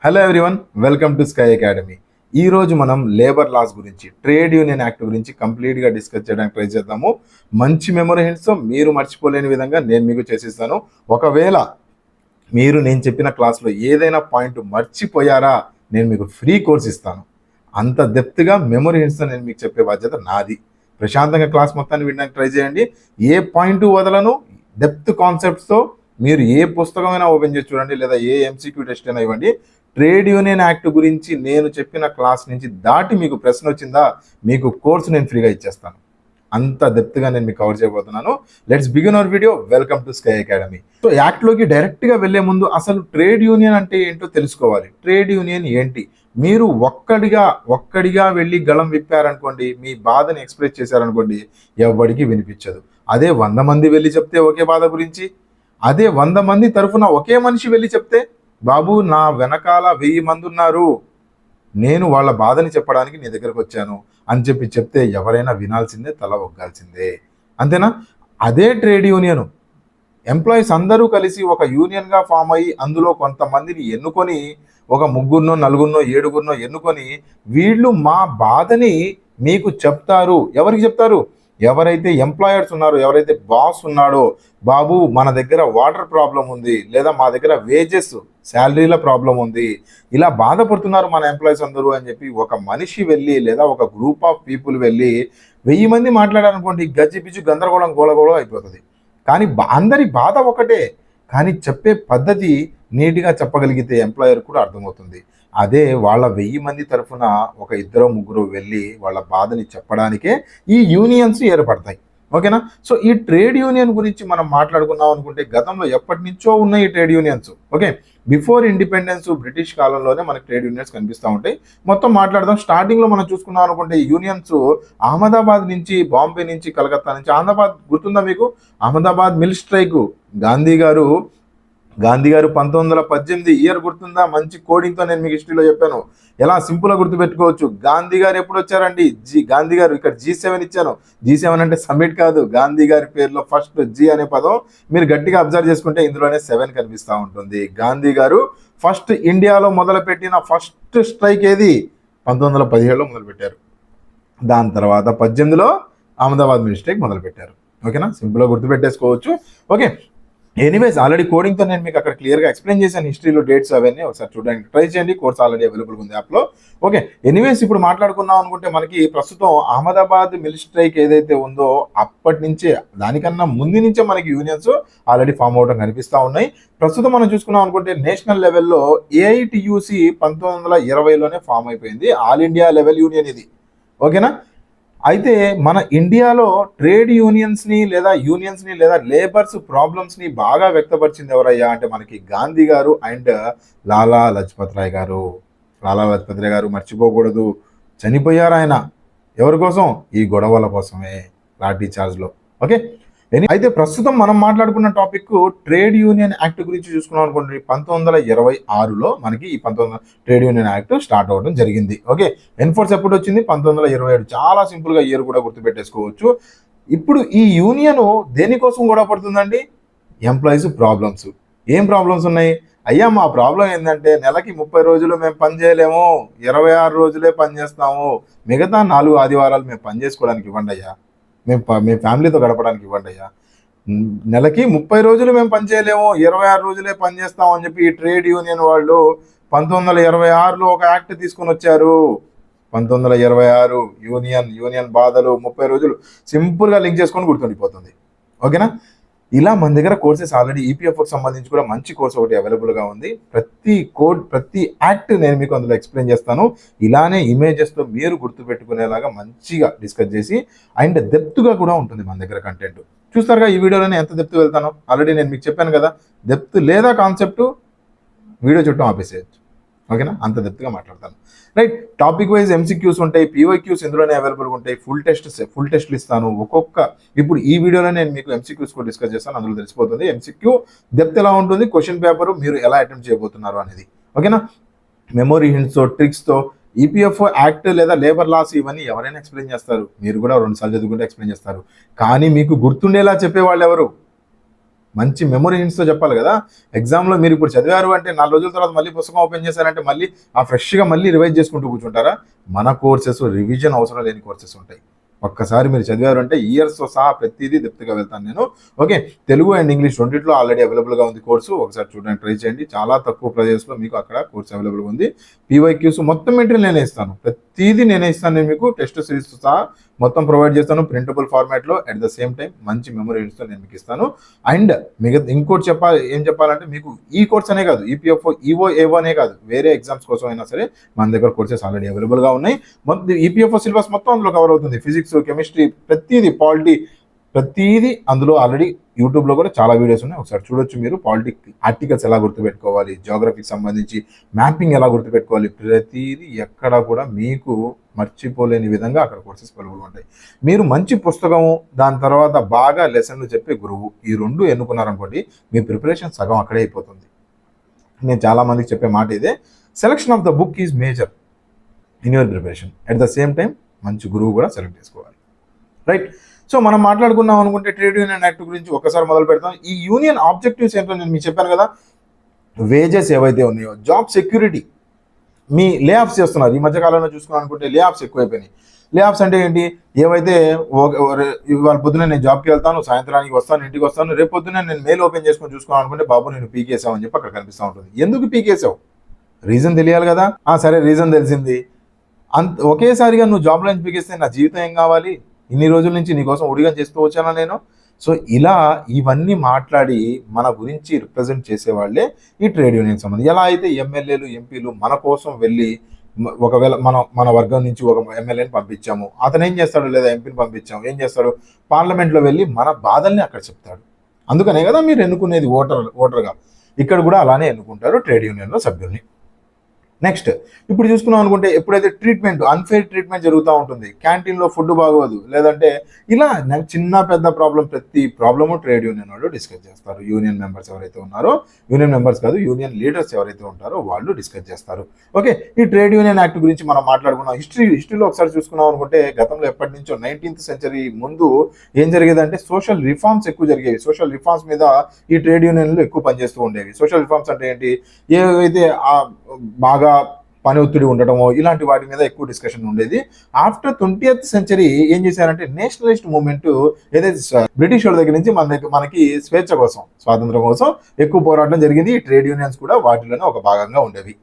Hello everyone, welcome to Sky academy. ఈ రోజు మనం లేబర్ లాస్ గురించి, ట్రేడ్ యూనియన్ యాక్ట్ గురించి కంప్లీట్గా డిస్కస్ చేయడానికి ట్రై చేద్దాము. మంచి మెమరీ హింట్స్తో మీరు మర్చిపోలేని విధంగా నేను మీకు చేసిస్తాను. ఒకవేళ మీరు నేను చెప్పిన క్లాస్లో ఏదైనా పాయింట్ మర్చిపోయారా, నేను మీకు ఫ్రీ కోర్స్ ఇస్తాను. అంత డెప్త్గా మెమరీ హింట్స్తో నేను మీకు చెప్పే బాధ్యత నాది. ప్రశాంతంగా క్లాస్ మొత్తాన్ని వినడానికి ట్రై చేయండి. ఏ పాయింట్ వదలను, డెప్త్ కాన్సెప్ట్స్తో మీరు ఏ పుస్తకమైనా ఓపెన్ చేసి చూడండి, లేదా ఏ ఎంసీక్యూ టెస్ట్ అయినా ఇవ్వండి. ట్రేడ్ యూనియన్ యాక్ట్ గురించి నేను చెప్పిన క్లాస్ నుంచి దాటి మీకు ప్రశ్న వచ్చిందా, మీకు కోర్సు నేను ఫ్రీగా ఇచ్చేస్తాను. అంత డెప్త్గా నేను మీకు కవర్ చేయబోతున్నాను. Let's begin our video. Welcome to Sky Academy. So యాక్ట్లోకి డైరెక్ట్గా వెళ్లే ముందు అసలు ట్రేడ్ యూనియన్ అంటే ఏంటో తెలుసుకోవాలి. ట్రేడ్ యూనియన్ ఏంటి? మీరు ఒక్కడిగా వెళ్ళి గళం విప్పారనుకోండి, మీ బాధని ఎక్స్ప్రెస్ చేశారనుకోండి, ఎవరికి వినిపించదు. అదే 100 మంది వెళ్ళి చెప్తే ఒకే బాధ గురించి, అదే 100 మంది తరఫున ఒకే మనిషి వెళ్ళి చెప్తే, బాబు నా వెనకాల 1000 మంది ఉన్నారు, నేను వాళ్ళ బాధని చెప్పడానికి నీ దగ్గరకు వచ్చాను అని చెప్తే ఎవరైనా వినాల్సిందే, తల ఒగ్గాల్సిందే. అంతేనా? అదే ట్రేడ్ యూనియన్ ఎంప్లాయీస్ అందరూ కలిసి ఒక యూనియన్గా ఫామ్ అయ్యి అందులో కొంతమందిని ఎన్నుకొని, ఒక 3 4 7 ఎన్నుకొని, వీళ్ళు మా బాధని మీకు చెప్తారు. ఎవరికి చెప్తారు? ఎవరైతే ఎంప్లాయర్స్ ఉన్నారో, ఎవరైతే బాస్ ఉన్నాడో, బాబు మన దగ్గర వాటర్ ప్రాబ్లం ఉంది, లేదా మా దగ్గర వేజెస్ శాలరీల ప్రాబ్లం ఉంది, ఇలా బాధపడుతున్నారు మన ఎంప్లాయీస్ అందరూ అని చెప్పి ఒక మనిషి వెళ్ళి, లేదా ఒక గ్రూప్ ఆఫ్ పీపుల్ వెళ్ళి 1000 మంది మాట్లాడారనుకోండి, గజిబిజు గందరగోళం గోళగోళం అయిపోతుంది. కానీ అందరి బాధ ఒకటే, కానీ చెప్పే పద్ధతి నీట్గా చెప్పగలిగితే ఎంప్లాయర్ కూడా అర్థమవుతుంది. అదే వాళ్ళ 1000 మంది తరఫున ఒక 2 3 వెళ్ళి వాళ్ళ బాధని చెప్పడానికే ఈ యూనియన్స్ ఏర్పడతాయి. ఓకేనా? సో ఈ ట్రేడ్ యూనియన్ గురించి మనం మాట్లాడుకున్నాం అనుకుంటే, గతంలో ఎప్పటి నుంచో ఉన్నాయి ఈ trade unions. Okay, before independence British కాలంలోనే మనకి ట్రేడ్ యూనియన్స్ కనిపిస్తూ ఉంటాయి. మొత్తం మాట్లాడదాం. స్టార్టింగ్లో మనం చూసుకున్నాం అనుకుంటే, యూనియన్స్ అహ్మదాబాద్ నుంచి, బాంబే నుంచి, కలకత్తా నుంచి, అహ్మదాబాద్ గుర్తుందా మీకు? అహ్మదాబాద్ మిల్ స్ట్రైక్ గాంధీ గారు 1918 ఇయర్ గుర్తుందా? మంచి కోడింగ్తో నేను మీకు హిస్టరీలో చెప్పాను. ఎలా సింపుల్గా గుర్తుపెట్టుకోవచ్చు. గాంధీ గారు ఎప్పుడు వచ్చారండి? గాంధీ గారు, ఇక్కడ G7 ఇచ్చాను. G7 అంటే సమిట్ కాదు. గాంధీ గారి పేరులో ఫస్ట్ G అనే పదం మీరు గట్టిగా అబ్జర్వ్ చేసుకుంటే ఇందులోనే 7 కనిపిస్తూ ఉంటుంది. గాంధీ గారు ఫస్ట్ ఇండియాలో మొదలుపెట్టిన ఫస్ట్ స్ట్రైక్ ఏది? 1917లో మొదలుపెట్టారు. దాని తర్వాత 18లో అహ్మదాబాద్ మిల్ స్ట్రైక్ మొదలుపెట్టారు. ఓకేనా? సింపుల్గా గుర్తుపెట్టేసుకోవచ్చు. ఓకే, ఎనీవేస్ ఆల్రెడీ కోడింగ్తో నేను మీకు అక్కడ క్లియర్గా ఎక్స్ప్లెయిన్ చేశాను. హిస్టరీలో డేట్స్ అవన్నీ ఒకసారి చూడడానికి ట్రై చేయండి. కోర్స్ ఆల్రెడీ అవైలబుల్ ఉంది యాప్లో. ఓకే, ఎనీవేస్ ఇప్పుడు మాట్లాడుకున్నాం అనుకుంటే, మనకి ప్రస్తుతం అహ్మదాబాద్ మిల్ స్ట్రైక్ ఏదైతే ఉందో అప్పటి నుంచే, దానికన్నా ముందు నుంచే మనకి యూనియన్స్ ఆల్రెడీ ఫామ్ అవడం కనిపిస్తూ ఉన్నాయి. ప్రస్తుతం మనం చూసుకున్నాం అనుకుంటే, నేషనల్ లెవెల్లో AITUC 1920లోనే ఫామ్ అయిపోయింది. ఆల్ ఇండియా లెవెల్ యూనియన్ ఇది. ఓకేనా? అయితే మన ఇండియాలో ట్రేడ్ యూనియన్స్ని లేదా లేబర్స్ ప్రాబ్లమ్స్ని బాగా వ్యక్తపరిచింది ఎవరయ్యా అంటే, మనకి గాంధీ గారు అండ్ లాలా లజపత్ రాయ్ గారు. లాలా లజపత్ రాయ్ గారు మర్చిపోకూడదు. చనిపోయారు ఆయన. ఎవరి కోసం? ఈ గొడవల కోసమే, లాఠీ చార్జ్లో. ఓకే, అయితే ప్రస్తుతం మనం మాట్లాడుకున్న టాపిక్ ట్రేడ్ యూనియన్ యాక్ట్ గురించి చూసుకున్నాం అనుకోండి. 1926లో మనకి ఈ ట్రేడ్ యూనియన్ యాక్ట్ స్టార్ట్ అవ్వడం జరిగింది. ఓకే, ఎన్ఫోర్స్ ఎప్పుడు వచ్చింది? 1927. చాలా సింపుల్గా ఇయర్ కూడా గుర్తుపెట్టేసుకోవచ్చు. ఇప్పుడు ఈ యూనియన్ దేనికోసం గొడవ పడుతుందండి? Employees problems. ఏం ప్రాబ్లమ్స్ ఉన్నాయి? అయ్యా మా ప్రాబ్లం ఏంటంటే, నెలకి 30 రోజులు మేము పని చేయలేము, 26 రోజులే పని చేస్తాము, మిగతా 4 ఆదివారాలు మేము పని చేసుకోవడానికి ఇవ్వండి అయ్యా, మేము ఫ్యామిలీతో గడపడానికి ఇవ్వండి అయ్యా. నెలకి 30 రోజులు మేము పని చేయలేము, 26 రోజులే పని చేస్తాం అని చెప్పి ఈ ట్రేడ్ యూనియన్ వాళ్ళు 1926లో ఒక యాక్ట్ తీసుకొని వచ్చారు. 1926 యూనియన్ బాధలు 30 రోజులు సింపుల్గా లింక్ చేసుకొని గుర్తుండిపోతుంది. ఓకేనా? ఇలా మన దగ్గర కోర్సెస్ ఆల్రెడీ EPFకి సంబంధించి కూడా మంచి కోర్స్ ఒకటి అవైలబుల్గా ఉంది. ప్రతి యాక్ట్ నేను మీకు అందులో ఎక్స్ప్లెయిన్ చేస్తాను. ఇలానే ఇమేజెస్తో మీరు గుర్తుపెట్టుకునేలాగా మంచిగా డిస్కస్ చేసి అండ్ డెప్త్గా కూడా ఉంటుంది మన దగ్గర కంటెంట్. చూస్తారుగా ఈ వీడియోలోనే ఎంత డెప్త్ వెళ్తానో. ఆల్రెడీ నేను మీకు చెప్పాను కదా, డెప్త్ లేదా కాన్సెప్ట్ వీడియో చుట్టూ ఆపేసేయచ్చు. ఓకేనా? అంత డెప్త్గా మాట్లాడతాను. రైట్, టాపిక్ వైజ్ MCQs ఉంటాయి, PYQs ఇందులోనే అవైలబుల్గా ఉంటాయి. ఫుల్ టెస్ట్లు ఇస్తాను. ఇప్పుడు ఈ వీడియోలో నేను మీకు MCQs కూడా డిస్కస్ చేస్తాను. అందులో తెలిసిపోతుంది MCQ డెప్త్ ఎలా ఉంటుంది, క్వశ్చన్ పేపర్ మీరు ఎలా అటెంప్ట్ చేయబోతున్నారు అనేది. ఓకేనా? మెమరీ హింట్స్తో, ట్రిక్స్తో EPF యాక్ట్ లేదా లేబర్ లాస్ ఇవన్నీ ఎవరైనా ఎక్స్ప్లెయిన్ చేస్తారు. మీరు కూడా 2 సార్లు చదువుకుంటే ఎక్స్ప్లెయిన్ చేస్తారు. కానీ మీకు గుర్తుండేలా చెప్పేవాళ్ళు ఎవరు? మంచి మెమరీ హింట్స్తో చెప్పాలి కదా. ఎగ్జామ్లో మీరు ఇప్పుడు చదివారు అంటే 4 రోజుల తర్వాత మళ్ళీ పుస్తకం ఓపెన్ చేశారంటే మళ్ళీ ఆ ఫ్రెష్గా మళ్ళీ రివైజ్ చేసుకుంటూ కూర్చుంటారా? మన కోర్సెస్ రివిజన్ అవసరం లేని కోర్సెస్ ఉంటాయి. ఒక్కసారి మీరు చదివారు అంటే ఇయర్స్తో సహా ప్రతిదీ డెప్త్గా వెళ్తాను నేను. ఓకే, తెలుగు అండ్ ఇంగ్లీష్ రెండిట్లో ఆల్రెడీ అవైలబుల్గా ఉంది కోర్సు. ఒకసారి చూడడానికి ట్రై చేయండి. చాలా తక్కువ ప్రైజెస్లో మీకు అక్కడ కోర్సు అవైలబుల్గా ఉంది. పీవైక్యూస్ మొత్తం మెటీరియల్ నేనే ఇస్తాను, ప్రతిదీ నేనే ఇస్తాను. నేను మీకు టెస్ట్ సిరీస్ సహా మొత్తం ప్రొవైడ్ చేస్తాను ప్రింటబుల్ ఫార్మాట్లో. అట్ ద సేమ్ టైం మంచి మెమరీస్తో నేను మీకు ఇస్తాను. అండ్ మిగతా ఇంకోటి ఏం చెప్పాలంటే మీకు ఈ కోర్స్ అనే కాదు, ఈపీఎఫ్ఓ ఈఓ ఏవో అనే కాదు, వేరే ఎగ్జామ్స్ కోసం అయినా సరే మన దగ్గర కోర్సెస్ ఆల్రెడీ అవైలబుల్గా ఉన్నాయి. మొత్తం ఈపీఎఫ్ఓ సిలబస్ మొత్తం అందులో కవర్ అవుతుంది. ఫిజిక్స్, కెమిస్ట్రీ, ప్రతిదీ, పాలిటీ, ప్రతిదీ అందులో ఆల్రెడీ యూట్యూబ్లో కూడా చాలా వీడియోస్ ఉన్నాయి. ఒకసారి చూడొచ్చు మీరు. పాలిటిక్ ఆర్టికల్స్ ఎలా గుర్తుపెట్టుకోవాలి, జాగ్రఫీకి సంబంధించి మ్యాపింగ్ ఎలా గుర్తుపెట్టుకోవాలి, ప్రతిదీ ఎక్కడ కూడా మీకు మర్చిపోలేని విధంగా అక్కడ కోర్సెస్ అవైలబుల్గా ఉంటాయి. మీరు మంచి పుస్తకము, దాని తర్వాత బాగా లెసన్లు చెప్పే గురువు, ఈ రెండు ఎన్నుకున్నారనుకోండి మీ ప్రిపరేషన్ సగం అక్కడే అయిపోతుంది. నేను చాలామందికి చెప్పే మాట ఇదే, selection of the book is major in your preparation. At the same time మంచి గురువు కూడా సెలెక్ట్ చేసుకోవాలి. రైట్. సో మనం మాట్లాడుకున్నాం అనుకుంటే ట్రేడ్ యూనియన్ యాక్ట్ గురించి ఒకసారి మొదలు పెడతాం. ఈ యూనియన్ ఆబ్జెక్టివ్స్ ఏంటో నేను మీకు చెప్పాను కదా. వేజెస్ ఏవైతే ఉన్నాయో, జాబ్ సెక్యూరిటీ, మీ లే ఆఫ్స్ చేస్తున్నారు ఈ మధ్యకాలంలో చూసుకున్నాం అనుకుంటే లే ఆఫ్స్ ఎక్కువైపోయినాయి. లే ఆఫ్స్ అంటే ఏంటి? ఏవైతే ఇవాళ పొద్దున నేను జాబ్కి వెళ్తాను, సాయంత్రానికి వస్తాను, ఇంటికి వస్తాను, రేపు పొద్దున నేను మెయిల్ ఓపెన్ చేసుకొని చూసుకోవాలి అనుకుంటే బాబు నేను పీకేసావు అని చెప్పి అక్కడ కనిపిస్తూ ఉంటుంది. ఎందుకు పీకేసావు? రీజన్ తెలియాలి కదా. సరే, రీజన్ తెలిసింది, ఒకేసారిగా నువ్వు జాబ్లో నుంచి పీకేస్తే నా జీవితం ఏం కావాలి? ఇన్ని రోజుల నుంచి నీకోసం ఉడిగం చేస్తూ వచ్చానా నేను? సో ఇలా ఇవన్నీ మాట్లాడి మన గురించి రిప్రజెంట్ చేసేవాళ్లే ఈ ట్రేడ్ యూనియన్ సంబంధం. ఎలా అయితే ఎమ్మెల్యేలు, ఎంపీలు మన కోసం వెళ్ళి, ఒకవేళ మన వర్గం నుంచి ఒక ఎమ్మెల్యేని పంపించాము, అతను ఏం చేస్తాడు, లేదా ఎంపీని పంపించాము, ఏం చేస్తాడు, పార్లమెంట్లో వెళ్ళి మన బాధల్ని అక్కడ చెప్తాడు. అందుకనే కదా మీరు ఎన్నుకునేది ఓటర్గా. ఇక్కడ కూడా అలానే ఎన్నుకుంటారు ట్రేడ్ యూనియన్లో సభ్యుల్ని. నెక్స్ట్ ఇప్పుడు చూసుకున్నాం అనుకుంటే, ఎప్పుడైతే ట్రీట్మెంట్, అన్ఫెయిర్ ట్రీట్మెంట్ జరుగుతూ ఉంటుంది, క్యాంటీన్లో ఫుడ్ బాగోదు, లేదంటే ఇలా చిన్న పెద్ద ప్రాబ్లం, ప్రతి ప్రాబ్లము ట్రేడ్ యూనియన్ వాళ్ళు డిస్కస్ చేస్తారు. యూనియన్ మెంబర్స్ ఎవరైతే ఉన్నారో, యూనియన్ మెంబర్స్ కాదు, యూనియన్ లీడర్స్ ఎవరైతే ఉంటారో వాళ్ళు డిస్కస్ చేస్తారు. ఓకే, ఈ ట్రేడ్ యూనియన్ యాక్ట్ గురించి మనం మాట్లాడుకున్నాం. హిస్టరీలో ఒకసారి చూసుకున్నాం అనుకుంటే, గతంలో ఎప్పటి నుంచో 19th సెంచరీ ముందు ఏం జరిగేదంటే సోషల్ రిఫార్మ్స్ ఎక్కువ జరిగేవి. సోషల్ రిఫార్మ్స్ మీద ఈ ట్రేడ్ యూనియన్లు ఎక్కువ పనిచేస్తూ ఉండేవి. సోషల్ రిఫార్మ్స్ అంటే ఏంటి? ఏవైతే బాగా పని ఒత్తిడి ఉండటమో ఇలాంటి వాటి మీద ఎక్కువ డిస్కషన్ ఉండేది. ఆఫ్టర్ 20th సెంచరీ ఏం చేశారంటే నేషనలిస్ట్ మూవ్మెంట్, ఏదైతే బ్రిటిష్ వాళ్ళ దగ్గర నుంచి మనకి స్వేచ్ఛ కోసం, స్వాతంత్రం కోసం ఎక్కువ పోరాటం జరిగింది. ఈ ట్రేడ్ యూనియన్స్ కూడా వాటిలోనే ఒక భాగంగా ఉండేవి.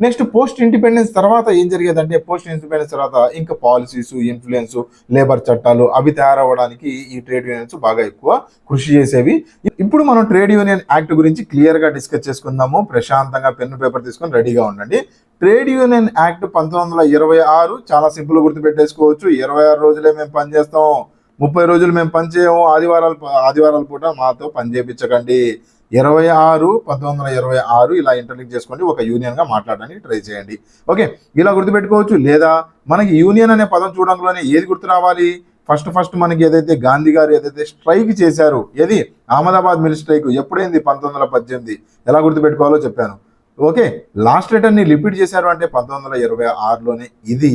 నెక్స్ట్ పోస్ట్ ఇండిపెండెన్స్ తర్వాత ఏం జరిగేదంటే, పోస్ట్ ఇండిపెండెన్స్ తర్వాత ఇంకా పాలసీస్, ఇన్ఫ్లుయెన్స్, లేబర్ చట్టాలు అవి తయారవ్వడానికి ఈ ట్రేడ్ యూనియన్స్ బాగా ఎక్కువ కృషి చేసేవి. ఇప్పుడు మనం ట్రేడ్ యూనియన్ యాక్ట్ గురించి క్లియర్గా డిస్కస్ చేసుకుందాము. ప్రశాంతంగా పెన్ను పేపర్ తీసుకొని రెడీగా ఉండండి. ట్రేడ్ యూనియన్ యాక్ట్ 1926 చాలా సింపుల్గా గుర్తుపెట్టేసుకోవచ్చు. 26 రోజులే మేము పనిచేస్తాం, 30 రోజులు మేము పనిచేయము, ఆదివారాల పూట మాతో పని చేయించకండి. 1926 ఇలా ఇంటర్లింక్ చేసుకోండి, ఒక యూనియన్గా మాట్లాడడానికి ట్రై చేయండి. ఓకే, ఇలా గుర్తుపెట్టుకోవచ్చు. లేదా మనకి యూనియన్ అనే పదం చూడంలోనే ఏది గుర్తు రావాలి? ఫస్ట్ మనకి ఏదైతే గాంధీ గారు ఏదైతే స్ట్రైక్ చేశారు, ఏది అహ్మదాబాద్ మిల్ స్ట్రైక్ ఎప్పుడైంది? 1918. ఎలా గుర్తుపెట్టుకోవాలో చెప్పాను. ఓకే, లాస్ట్ లెటర్ని రిపీట్ చేశారు అంటే 1926లోనే ఇది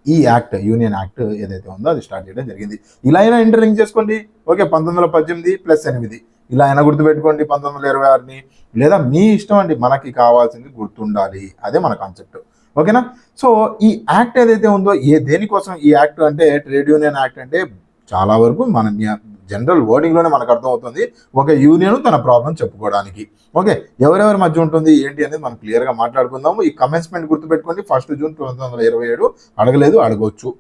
ఈ యాక్ట్, యూనియన్ యాక్ట్ ఏదైతే ఉందో అది స్టార్ట్ చేయడం జరిగింది. ఇలా అయినా ఇంటర్లింక్ చేసుకోండి. ఓకే, 1918 + 8 ఇలా అయినా గుర్తుపెట్టుకోండి 1926ని, లేదా మీ ఇష్టం అండి, మనకి కావాల్సింది గుర్తుండాలి, అదే మన కాన్సెప్ట్. ఓకేనా? సో ఈ యాక్ట్ ఏదైతే ఉందో దేనికోసం ఈ యాక్ట్ అంటే, ట్రేడ్ యూనియన్ యాక్ట్ అంటే చాలా వరకు మన జనరల్ వర్డింగ్లోనే మనకు అర్థమవుతుంది, ఒక యూనియన్ తన ప్రాబ్లం చెప్పుకోవడానికి. ఓకే, ఎవరెవరి మధ్య ఉంటుంది ఏంటి అనేది మనం క్లియర్గా మాట్లాడుకుందాము. ఈ కమెన్స్మెంట్ గుర్తుపెట్టుకోండి, 1 జూన్ 1927. అడగలేదు, అడగవచ్చు.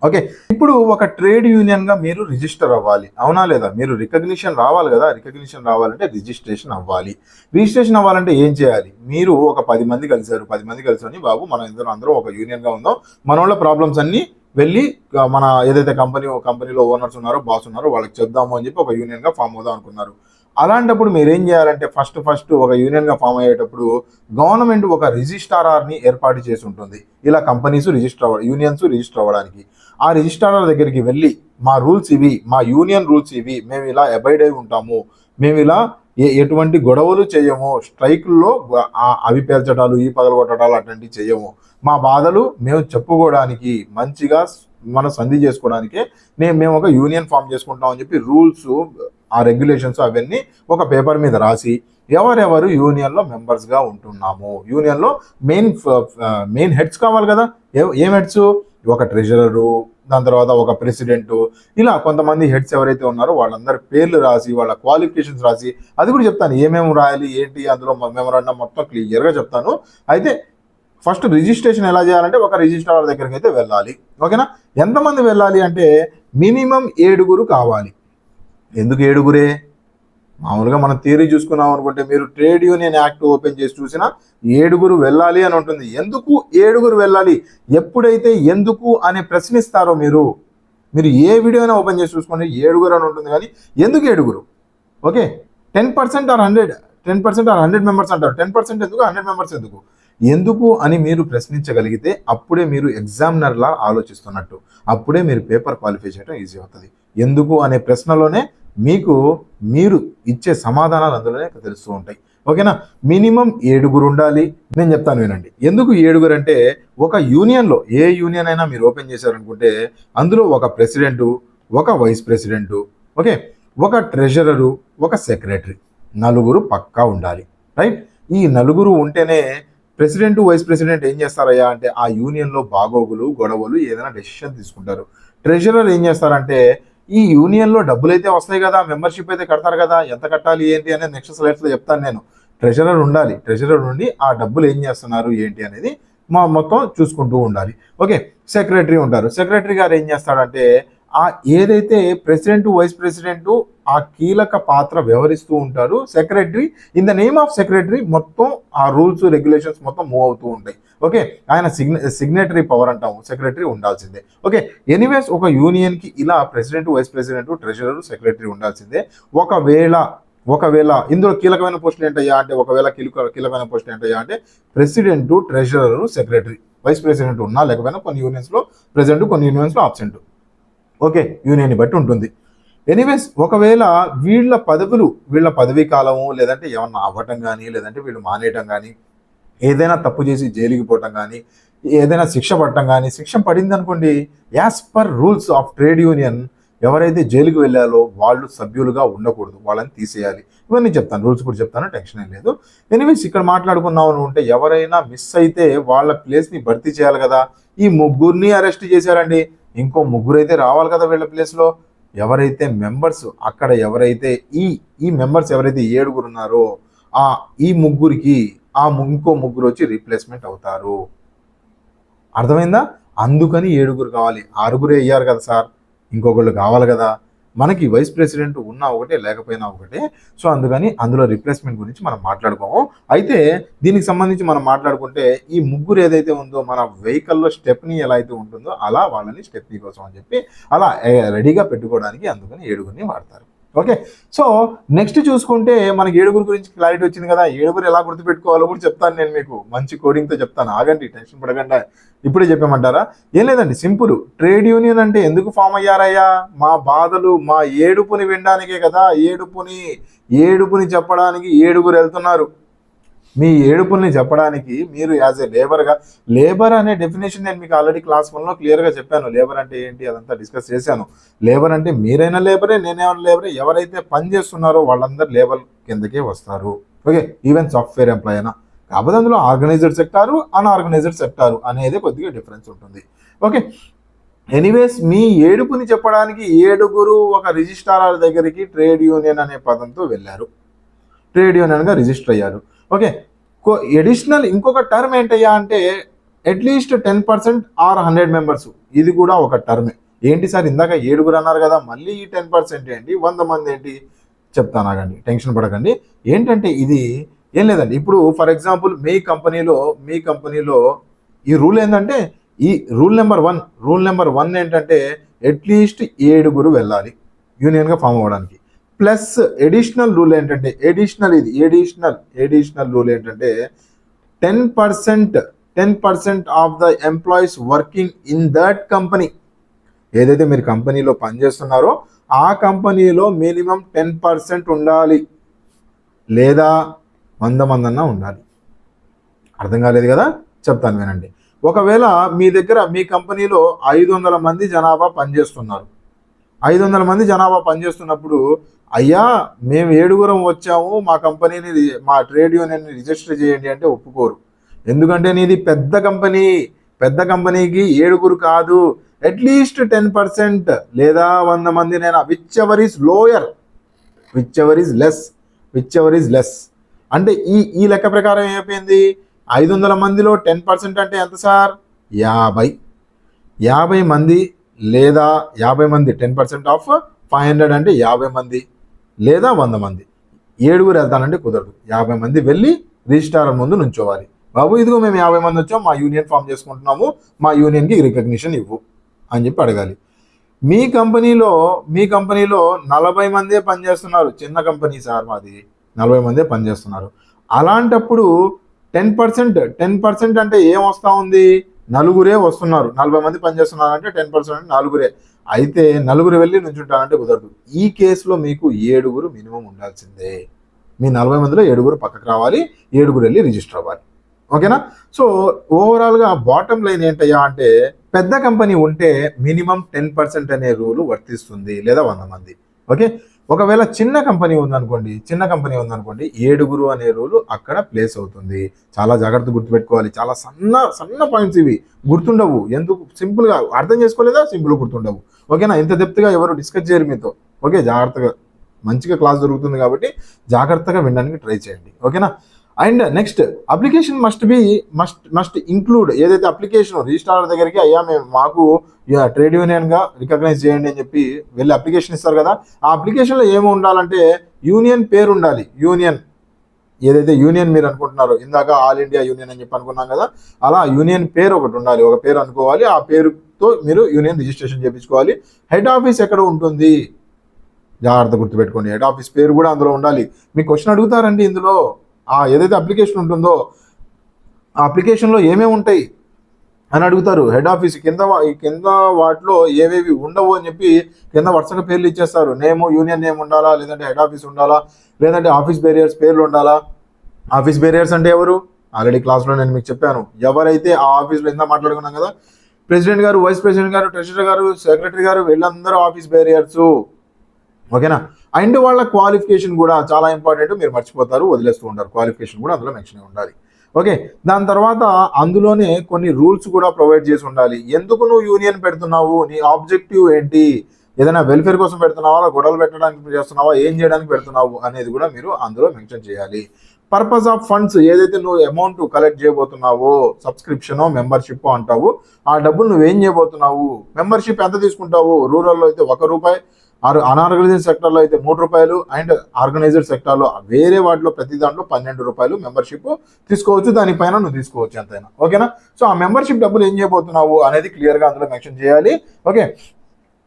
ఓకే, ఇప్పుడు ఒక ట్రేడ్ యూనియన్గా మీరు రిజిస్టర్ అవ్వాలి, అవునా లేదా? మీరు రికగ్నిషన్ రావాలి కదా. రికగ్నిషన్ రావాలంటే రిజిస్ట్రేషన్ అవ్వాలి. రిజిస్ట్రేషన్ అవ్వాలంటే ఏం చేయాలి? మీరు ఒక 10 మంది కలిసారు, 10 మంది కలిసి బాబు మనం అందరం ఒక యూనియన్గా ఉందాం, మన వాళ్ళ ప్రాబ్లమ్స్ అన్నీ వెళ్ళి మన ఏదైతే కంపెనీలో ఓనర్స్ ఉన్నారో, బాస్ ఉన్నారో వాళ్ళకి చెప్దాము అని చెప్పి ఒక యూనియన్గా ఫామ్ అవుదాం అనుకున్నారు. అలాంటప్పుడు మీరు ఏం చేయాలంటే, ఫస్ట్ ఒక యూనియన్గా ఫామ్ అయ్యేటప్పుడు గవర్నమెంట్ ఒక రిజిస్ట్రార్ని ఏర్పాటు చేసి ఉంటుంది. ఇలా కంపెనీస్ యూనియన్స్ రిజిస్టర్ అవ్వడానికి ఆ రిజిస్ట్రార్ దగ్గరికి వెళ్ళి, మా రూల్స్ ఇవి, మా యూనియన్ రూల్స్ ఇవి, మేము ఇలా అబైడ్ అయి ఉంటాము, మేము ఇలా ఎటువంటి గొడవలు చేయము, స్ట్రైకుల్లో అవి పేల్చడాలు, ఈ పగలగొట్టడాలు అటువంటివి చేయము, మా బాధలు మేము చెప్పుకోవడానికి, మంచిగా మన సంధి చేసుకోవడానికే మేము ఒక యూనియన్ ఫామ్ చేసుకుంటాం అని చెప్పి రూల్స్ ఆ రెగ్యులేషన్స్ అవన్నీ ఒక పేపర్ మీద రాసి ఎవరెవరు యూనియన్లో మెంబర్స్గా ఉంటున్నాము, యూనియన్లో మెయిన్ హెడ్స్ కావాలి కదా. ఏం హెడ్స్? ఒక ట్రెజరరు, దాని తర్వాత ఒక ప్రెసిడెంట్, ఇలా కొంతమంది హెడ్స్ ఎవరైతే ఉన్నారో వాళ్ళందరి పేర్లు రాసి వాళ్ళ క్వాలిఫికేషన్స్ రాసి, అది కూడా చెప్తాను ఏమేమి రాయాలి ఏంటి అందులో మెమరాండం మొత్తం క్లియర్గా చెప్తాను. అయితే ఫస్ట్ రిజిస్ట్రేషన్ ఎలా చేయాలంటే ఒక రిజిస్ట్రార్ దగ్గరికి అయితే వెళ్ళాలి. ఓకేనా? ఎంతమంది వెళ్ళాలి అంటే మినిమం 7 కావాలి. ఎందుకు 7? మామూలుగా మనం థియరీ చూసుకున్నాం అనుకుంటే మీరు ట్రేడ్ యూనియన్ యాక్ట్ ఓపెన్ చేసి చూసినా 7 వెళ్ళాలి అని ఉంటుంది. ఎందుకు 7 వెళ్ళాలి? ఎప్పుడైతే ఎందుకు అని ప్రశ్నిస్తారో మీరు ఏ వీడియో అయినా ఓపెన్ చేసి చూసుకోండి 7 అని ఉంటుంది. కానీ ఎందుకు 7? ఓకే, 10% ఆర్ 100 మెంబర్స్ అంటారు. 10% ఎందుకు, 100 మెంబర్స్ ఎందుకు అని మీరు ప్రశ్నించగలిగితే అప్పుడే మీరు ఎగ్జామినర్లా ఆలోచిస్తున్నట్టు, అప్పుడే మీరు పేపర్ క్వాలిఫై చేయడం ఈజీ అవుతుంది. ఎందుకు అనే ప్రశ్నలోనే మీరు ఇచ్చే సమాధానాలు అందులోనే తెలుస్తూ ఉంటాయి. ఓకేనా? మినిమం 7 ఉండాలి. నేను చెప్తాను వినండి. ఎందుకు 7 అంటే ఒక యూనియన్లో ఏ యూనియన్ అయినా మీరు ఓపెన్ చేశారనుకుంటే అందులో ఒక ప్రెసిడెంటు, ఒక వైస్ ప్రెసిడెంటు, ఓకే, ఒక ట్రెజరరు, ఒక సెక్రటరీ, 4 పక్కా ఉండాలి. రైట్? ఈ 4 ఉంటేనే ప్రెసిడెంట్ వైస్ ప్రెసిడెంట్ ఏం చేస్తారయ్యా అంటే ఆ యూనియన్లో బాగోగులు గొడవలు ఏదైనా డెసిషన్ తీసుకుంటారు. ట్రెజరర్ ఏం చేస్తారంటే ఈ యూనియన్లో డబ్బులు అయితే వస్తాయి కదా, మెంబర్షిప్ అయితే కడతారు కదా, ఎంత కట్టాలి ఏంటి అనేది నెక్స్ట్ స్లైడ్స్లో చెప్తాను నేను. ట్రెజరర్ ఉండాలి. ట్రెజరర్ ఉండి ఆ డబ్బులు ఏం చేస్తున్నారు ఏంటి అనేది మొత్తం చూసుకుంటూ ఉండాలి. ఓకే, సెక్రటరీ ఉంటారు. సెక్రటరీ గారు ఏం చేస్తాడంటే ఆ ఏదైతే ప్రెసిడెంట్ వైస్ ప్రెసిడెంట్ ఆ కీలక పాత్ర వ్యవహరిస్తూ ఉంటారు. Secretary in the name of secretary మొత్తం ఆ రూల్స్ రెగ్యులేషన్స్ మొత్తం మూవ్ అవుతూ ఉంటాయి. ఓకే, ఆయన సిగ్నేటరీ పవర్ అంటాము, సెక్రటరీ ఉండాల్సిందే. ఓకే, ఎనీవేస్ ఒక యూనియన్కి ఇలా president vice president treasurer secretary ఉండాల్సిందే. ఒకవేళ ఇందులో కీలకమైన పోస్టులు ఏంటయ్యా అంటే కీలకమైన పోస్టులు ఏంటయ్యా అంటే president, treasurer, secretary, vice president ఉన్నా లేకపోయినా కొన్ని యూనియన్స్లో ప్రెసిడెంట్, కొన్ని యూనియన్స్లో ఆబ్సెంట్. ఓకే, యూనియన్ని బట్టి ఉంటుంది. ఎనీవేస్ ఒకవేళ వీళ్ళ పదవీ కాలము లేదంటే ఏమన్నా అవ్వటం కానీ లేదంటే వీళ్ళు మానేయటం కానీ ఏదైనా తప్పు చేసి జైలుకి పోవటం కానీ ఏదైనా శిక్ష పడటం కానీ, శిక్ష పడింది అనుకోండి as per rules of trade union ఎవరైతే జైలుకి వెళ్ళాలో వాళ్ళు సభ్యులుగా ఉండకూడదు, వాళ్ళని తీసేయాలి. ఇవన్నీ చెప్తాను, రూల్స్ కూడా చెప్తాను, టెన్షన్ ఏం లేదు. ఎనీవేస్ ఇక్కడ మాట్లాడుకున్నామని ఉంటే ఎవరైనా మిస్ అయితే వాళ్ళ ప్లేస్ని భర్తీ చేయాలి కదా. ఈ 3 అరెస్ట్ చేశారండి, ఇంకో 3 అయితే రావాలి కదా వీళ్ళ ప్లేస్లో. ఎవరైతే మెంబర్స్ అక్కడ ఎవరైతే ఈ మెంబర్స్ ఎవరైతే 7 ఉన్నారో ఈ 3కి ఇంకో 3 వచ్చి రీప్లేస్మెంట్ అవుతారు. అర్థమైందా? అందుకని 7 కావాలి. 6 అయ్యారు కదా సార్, ఇంకొకళ్ళు కావాలి కదా. మనకి వైస్ ప్రెసిడెంట్ ఉన్నా ఒకటే లేకపోయినా ఒకటే. సో అందుకని అందులో రిప్లేస్మెంట్ గురించి మనం మాట్లాడుకోము. అయితే దీనికి సంబంధించి మనం మాట్లాడుకుంటే ఈ 3 ఏదైతే ఉందో మన వెహికల్లో స్టెప్నీ ఎలా అయితే ఉంటుందో అలా వాళ్ళని స్టెప్నీ కోసం అని చెప్పి అలా రెడీగా పెట్టుకోవడానికి అందుకని 7 వాడతారు. ఓకే, సో నెక్స్ట్ చూసుకుంటే మనకి 7 గురించి క్లారిటీ వచ్చింది కదా. 7 ఎలా గుర్తుపెట్టుకోవాలో కూడా చెప్తాను నేను మీకు, మంచి కోడింగ్తో చెప్తాను. ఆగండి, టెన్షన్ పడకుండా ఇప్పుడే చెప్పామంటారా? ఏం లేదండి, సింపుల్. ట్రేడ్ యూనియన్ అంటే ఎందుకు ఫామ్ అయ్యారయ్యా? మా బాధలు మా ఏడుపుని వినడానికే కదా. ఏడుపుని చెప్పడానికి 7 వెళ్తున్నారు. మీ ఏడుపుల్ని చెప్పడానికి మీరు యాజ్ ఏ లేబర్ అనే డెఫినేషన్ నేను మీకు ఆల్రెడీ క్లాస్ 1లో క్లియర్గా చెప్పాను. లేబర్ అంటే ఏంటి అదంతా డిస్కస్ చేశాను. లేబర్ అంటే మీరైనా లేబరే, నేనేమైనా లేబరే, ఎవరైతే పని చేస్తున్నారో వాళ్ళందరూ లేబర్ కిందకే వస్తారు. ఓకే, ఈవెన్ సాఫ్ట్వేర్ ఎంప్లాయ్ అయినా. కాకపోతే అందులో ఆర్గనైజ్డ్ సెక్టారు, అన్ఆర్గనైజ్డ్ సెక్టారు అనేది కొద్దిగా డిఫరెన్స్ ఉంటుంది. ఓకే, ఎనీవేస్ మీ ఏడుపుని చెప్పడానికి 7 ఒక రిజిస్ట్రార్ దగ్గరికి ట్రేడ్ యూనియన్ అనే పదంతో వెళ్ళారు, ట్రేడ్ యూనియన్గా రిజిస్టర్ అయ్యారు. ఓకే, ఎడిషనల్ ఇంకొక టర్మ్ ఏంటయ్యా అంటే అట్లీస్ట్ 10% ఆర్ 100 మెంబర్స్. ఇది కూడా ఒక టర్మే. ఏంటి సార్ ఇందాక 7 అన్నారు కదా, మళ్ళీ ఈ 10% ఏంటి, 100 మంది ఏంటి చెప్తాను, ఆగండి, టెన్షన్ పడకండి. ఏంటంటే ఇది ఏం లేదండి, ఇప్పుడు ఫర్ ఎగ్జాంపుల్ మీ కంపెనీలో ఈ రూల్ ఏంటంటే ఈ రూల్ నెంబర్ 1 ఏంటంటే అట్లీస్ట్ 7 వెళ్ళాలి యూనియన్గా ఫామ్ అవ్వడానికి. ప్లస్ ఎడిషనల్ రూల్ ఏంటంటే ఎడిషనల్ రూల్ ఏంటంటే 10% of the employees working in that company. ఏదైతే మీరు కంపెనీలో పనిచేస్తున్నారో ఆ కంపెనీలో మినిమం 10% ఉండాలి, లేదా 100 మంది అన్నా ఉండాలి. అర్థం కాలేదు కదా, చెప్తాను వినండి. ఒకవేళ మీ కంపెనీలో 500 మంది జనాభా పనిచేస్తున్నారు, 500 మంది జనాభా పనిచేస్తున్నప్పుడు అయ్యా మేము 7గురం వచ్చాము, మా కంపెనీని మా ట్రేడ్ యూనియన్ని రిజిస్టర్ చేయండి అంటే ఒప్పుకోరు. ఎందుకంటే నీది పెద్ద కంపెనీ, పెద్ద కంపెనీకి 7గురు కాదు, అట్లీస్ట్ 10% లేదా 100 మందినైనా, whichever is lower, whichever is less. అంటే ఈ లెక్క ప్రకారం ఏమైపోయింది, 500 మందిలో 10% అంటే ఎంత సార్, 50 మంది, లేదా 50 మంది 10% ఆఫ్ 500 అంటే 50 మంది లేదా 100 మంది. 7గురు వెళ్తానంటే కుదరదు. 50 మంది వెళ్ళి రిజిస్ట్రార్ ముందు నుంచోవాలి. బాబు ఇదిగో మేము 50 మంది వచ్చాం, మా యూనియన్ ఫామ్ చేసుకుంటున్నాము, మా యూనియన్కి రికగ్నిషన్ ఇవ్వు అని చెప్పి అడగాలి. మీ కంపెనీలో 40 మందే పనిచేస్తున్నారు, చిన్న కంపెనీ సార్ మాది, 40 మందే పనిచేస్తున్నారు. అలాంటప్పుడు 10% అంటే ఏం వస్తూ ఉంది, 4గురే వస్తున్నారు. 40 మంది పనిచేస్తున్నారు అంటే 10% అంటే 4గురే. అయితే 4గురు వెళ్ళి నుంచుంటారంటే కుదరదు. ఈ కేసులో మీకు 7గురు మినిమం ఉండాల్సిందే. మీ 40 మందిలో 7గురు పక్కకు రావాలి, 7గురు వెళ్ళి రిజిస్టర్ అవ్వాలి. ఓకేనా? సో ఓవరాల్గా బాటమ్ లైన్ ఏంటయ్యా అంటే, పెద్ద కంపెనీ ఉంటే మినిమం 10% అనే రూలు వర్తిస్తుంది, లేదా 100 మంది. ఓకే, ఒకవేళ చిన్న కంపెనీ ఉందనుకోండి, 7గురు అనే రూలు అక్కడ ప్లేస్ అవుతుంది. చాలా జాగ్రత్త గుర్తుపెట్టుకోవాలి. చాలా సన్న పాయింట్స్ ఇవి, గుర్తుండవు. ఎందుకు, సింపుల్గా అర్థం చేసుకోలేదా, సింపుల్గా గుర్తుండవు. ఓకేనా? ఇంత డెప్త్గా ఎవరు డిస్కస్ చేయరు మీతో. ఓకే, జాగ్రత్తగా మంచిగా క్లాస్ జరుగుతుంది కాబట్టి జాగ్రత్తగా వినడానికి ట్రై చేయండి. ఓకేనా? And next, application must include, ఏదైతే అప్లికేషన్ రిజిస్ట్రార్ దగ్గరికి అయ్యా మాకు ట్రేడ్ యూనియన్గా రికగ్నైజ్ చేయండి అని చెప్పి వెళ్ళి అప్లికేషన్ ఇస్తారు కదా, ఆ అప్లికేషన్లో ఏమి ఉండాలంటే యూనియన్ పేరు ఉండాలి. యూనియన్ ఏదైతే యూనియన్ మీరు అనుకుంటున్నారో, ఇందాక ఆల్ ఇండియా యూనియన్ అని చెప్పి అనుకున్నాం కదా, అలా యూనియన్ పేరు ఒకటి ఉండాలి, ఒక పేరు అనుకోవాలి. ఆ పేరుతో మీరు యూనియన్ రిజిస్ట్రేషన్ చేయించుకోవాలి. హెడ్ ఆఫీస్ ఎక్కడ ఉంటుంది జాగ్రత్త గుర్తుపెట్టుకోండి. హెడ్ ఆఫీస్ పేరు కూడా అందులో ఉండాలి. మీకు క్వశ్చన్ అడుగుతారండి ఇందులో, ఏదైతే అప్లికేషన్ ఉంటుందో ఆ అప్లికేషన్లో ఏమేమి ఉంటాయి అని అడుగుతారు. హెడ్ ఆఫీస్ కింద వాటిలో ఏవేవి ఉండవు అని చెప్పి కింద వరుసగా పేర్లు ఇచ్చేస్తారు. యూనియన్ నేమ్ ఉండాలా, లేదంటే హెడ్ ఆఫీస్ ఉండాలా, లేదంటే ఆఫీస్ బేరియర్స్ పేర్లు ఉండాలా. ఆఫీస్ బేరియర్స్ అంటే ఎవరు, ఆల్రెడీ క్లాస్లో నేను మీకు చెప్పాను. ఎవరైతే ఆ ఆఫీస్లో ఇందా మాట్లాడుకున్నాం కదా, ప్రెసిడెంట్ గారు, వైస్ ప్రెసిడెంట్ గారు, ట్రెజరర్ గారు, సెక్రటరీ గారు, వీళ్ళందరూ ఆఫీస్ బేరియర్స్. ఓకేనా? అండ్ వాళ్ళ క్వాలిఫికేషన్ కూడా చాలా ఇంపార్టెంట్, మీరు మర్చిపోతారు, వదిలేస్తూ ఉంటారు. క్వాలిఫికేషన్ కూడా అందులో మెన్షన్ ఉండాలి. ఓకే, దాని తర్వాత అందులోనే కొన్ని రూల్స్ కూడా ప్రొవైడ్ చేసి ఉండాలి. ఎందుకు నువ్వు యూనియన్ పెడుతున్నావు, నీ ఆబ్జెక్టివ్ ఏంటి, ఏదైనా వెల్ఫేర్ కోసం పెడుతున్నావా, గొడవలు పెట్టడానికి చేస్తున్నావా, ఏం చేయడానికి పెడుతున్నావు అనేది కూడా మీరు అందులో మెన్షన్ చేయాలి. పర్పస్ ఆఫ్ ఫండ్స్, ఏదైతే నువ్వు అమౌంట్ కలెక్ట్ చేయబోతున్నావో, సబ్స్క్రిప్షన్ మెంబర్షిప్ అంటావు, ఆ డబ్బులు నువ్వేం చేయబోతున్నావు, మెంబర్షిప్ ఎంత తీసుకుంటావు, రూరల్లో అయితే ₹1, అన్ఆర్గనైజ్డ్ సెక్టర్లో అయితే ₹3, అండ్ ఆర్గనైజ్డ్ సెక్టర్లో వేరే వాటిలో ప్రతి దాంట్లో ₹12 మెంబర్షిప్ తీసుకోవచ్చు. దానిపైన నువ్వు తీసుకోవచ్చు ఎంతైనా. ఓకేనా? సో ఆ మెంబర్షిప్ డబ్బులు ఏం చేయబోతున్నావు అనేది క్లియర్గా అందులో మెన్షన్ చేయాలి. ఓకే,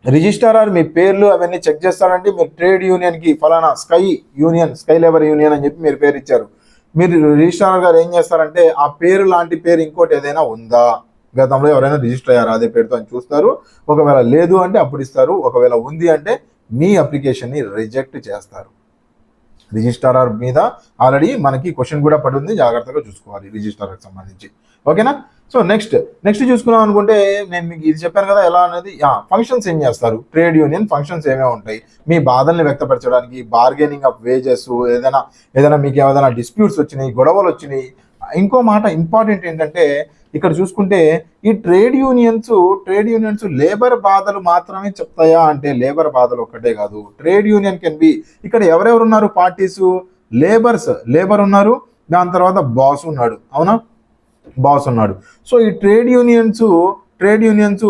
రిజిస్ట్రార్ మీ పేర్లు అవన్నీ చెక్ చేస్తారంటే, మీరు ట్రేడ్ యూనియన్కి ఫలానా స్కై లేబర్ యూనియన్ అని చెప్పి మీరు పేరు ఇచ్చారు. మీరు రిజిస్ట్రార్ గారు ఏం చేస్తారంటే, ఆ పేరు లాంటి పేరు ఇంకోటి ఏదైనా ఉందా, గతంలో ఎవరైనా రిజిస్టర్ అయ్యారు అదే పేరుతో అని చూస్తారు. ఒకవేళ లేదు అంటే అప్పుడు ఇస్తారు. ఒకవేళ ఉంది అంటే మీ అప్లికేషన్ని రిజెక్ట్ చేస్తారు. రిజిస్ట్రార్ మీద ఆల్రెడీ మనకి క్వశ్చన్ కూడా పడుతుంది, జాగ్రత్తగా చూసుకోవాలి రిజిస్ట్రార్కి సంబంధించి. ఓకేనా? సో నెక్స్ట్ చూసుకున్నాం అనుకుంటే, నేను మీకు ఇది చెప్పాను కదా ఎలా అనేది. ఫంక్షన్స్ ఏం చేస్తారు, ట్రేడ్ యూనియన్ ఫంక్షన్స్ ఏమేమి ఉంటాయి, మీ బాధల్ని వ్యక్తపరచడానికి, బార్గెనింగ్ ఆఫ్ వేజెస్, ఏదైనా మీకు ఏదైనా డిస్ప్యూట్స్ వచ్చినాయి, గొడవలు వచ్చినాయి. ఇంకో మాట ఇంపార్టెంట్ ఏంటంటే, ఇక్కడ చూసుకుంటే ఈ ట్రేడ్ యూనియన్స్ లేబర్ బాధలు మాత్రమే చెప్తాయా అంటే, లేబర్ బాధలు ఒక్కటే కాదు. ట్రేడ్ యూనియన్ కెన్ బి, ఇక్కడ ఎవరెవరు ఉన్నారు పార్టీస్, లేబర్ ఉన్నారు, దాని తర్వాత బాస్ ఉన్నాడు. అవునా, బాస్ ఉన్నాడు. సో ఈ trade unions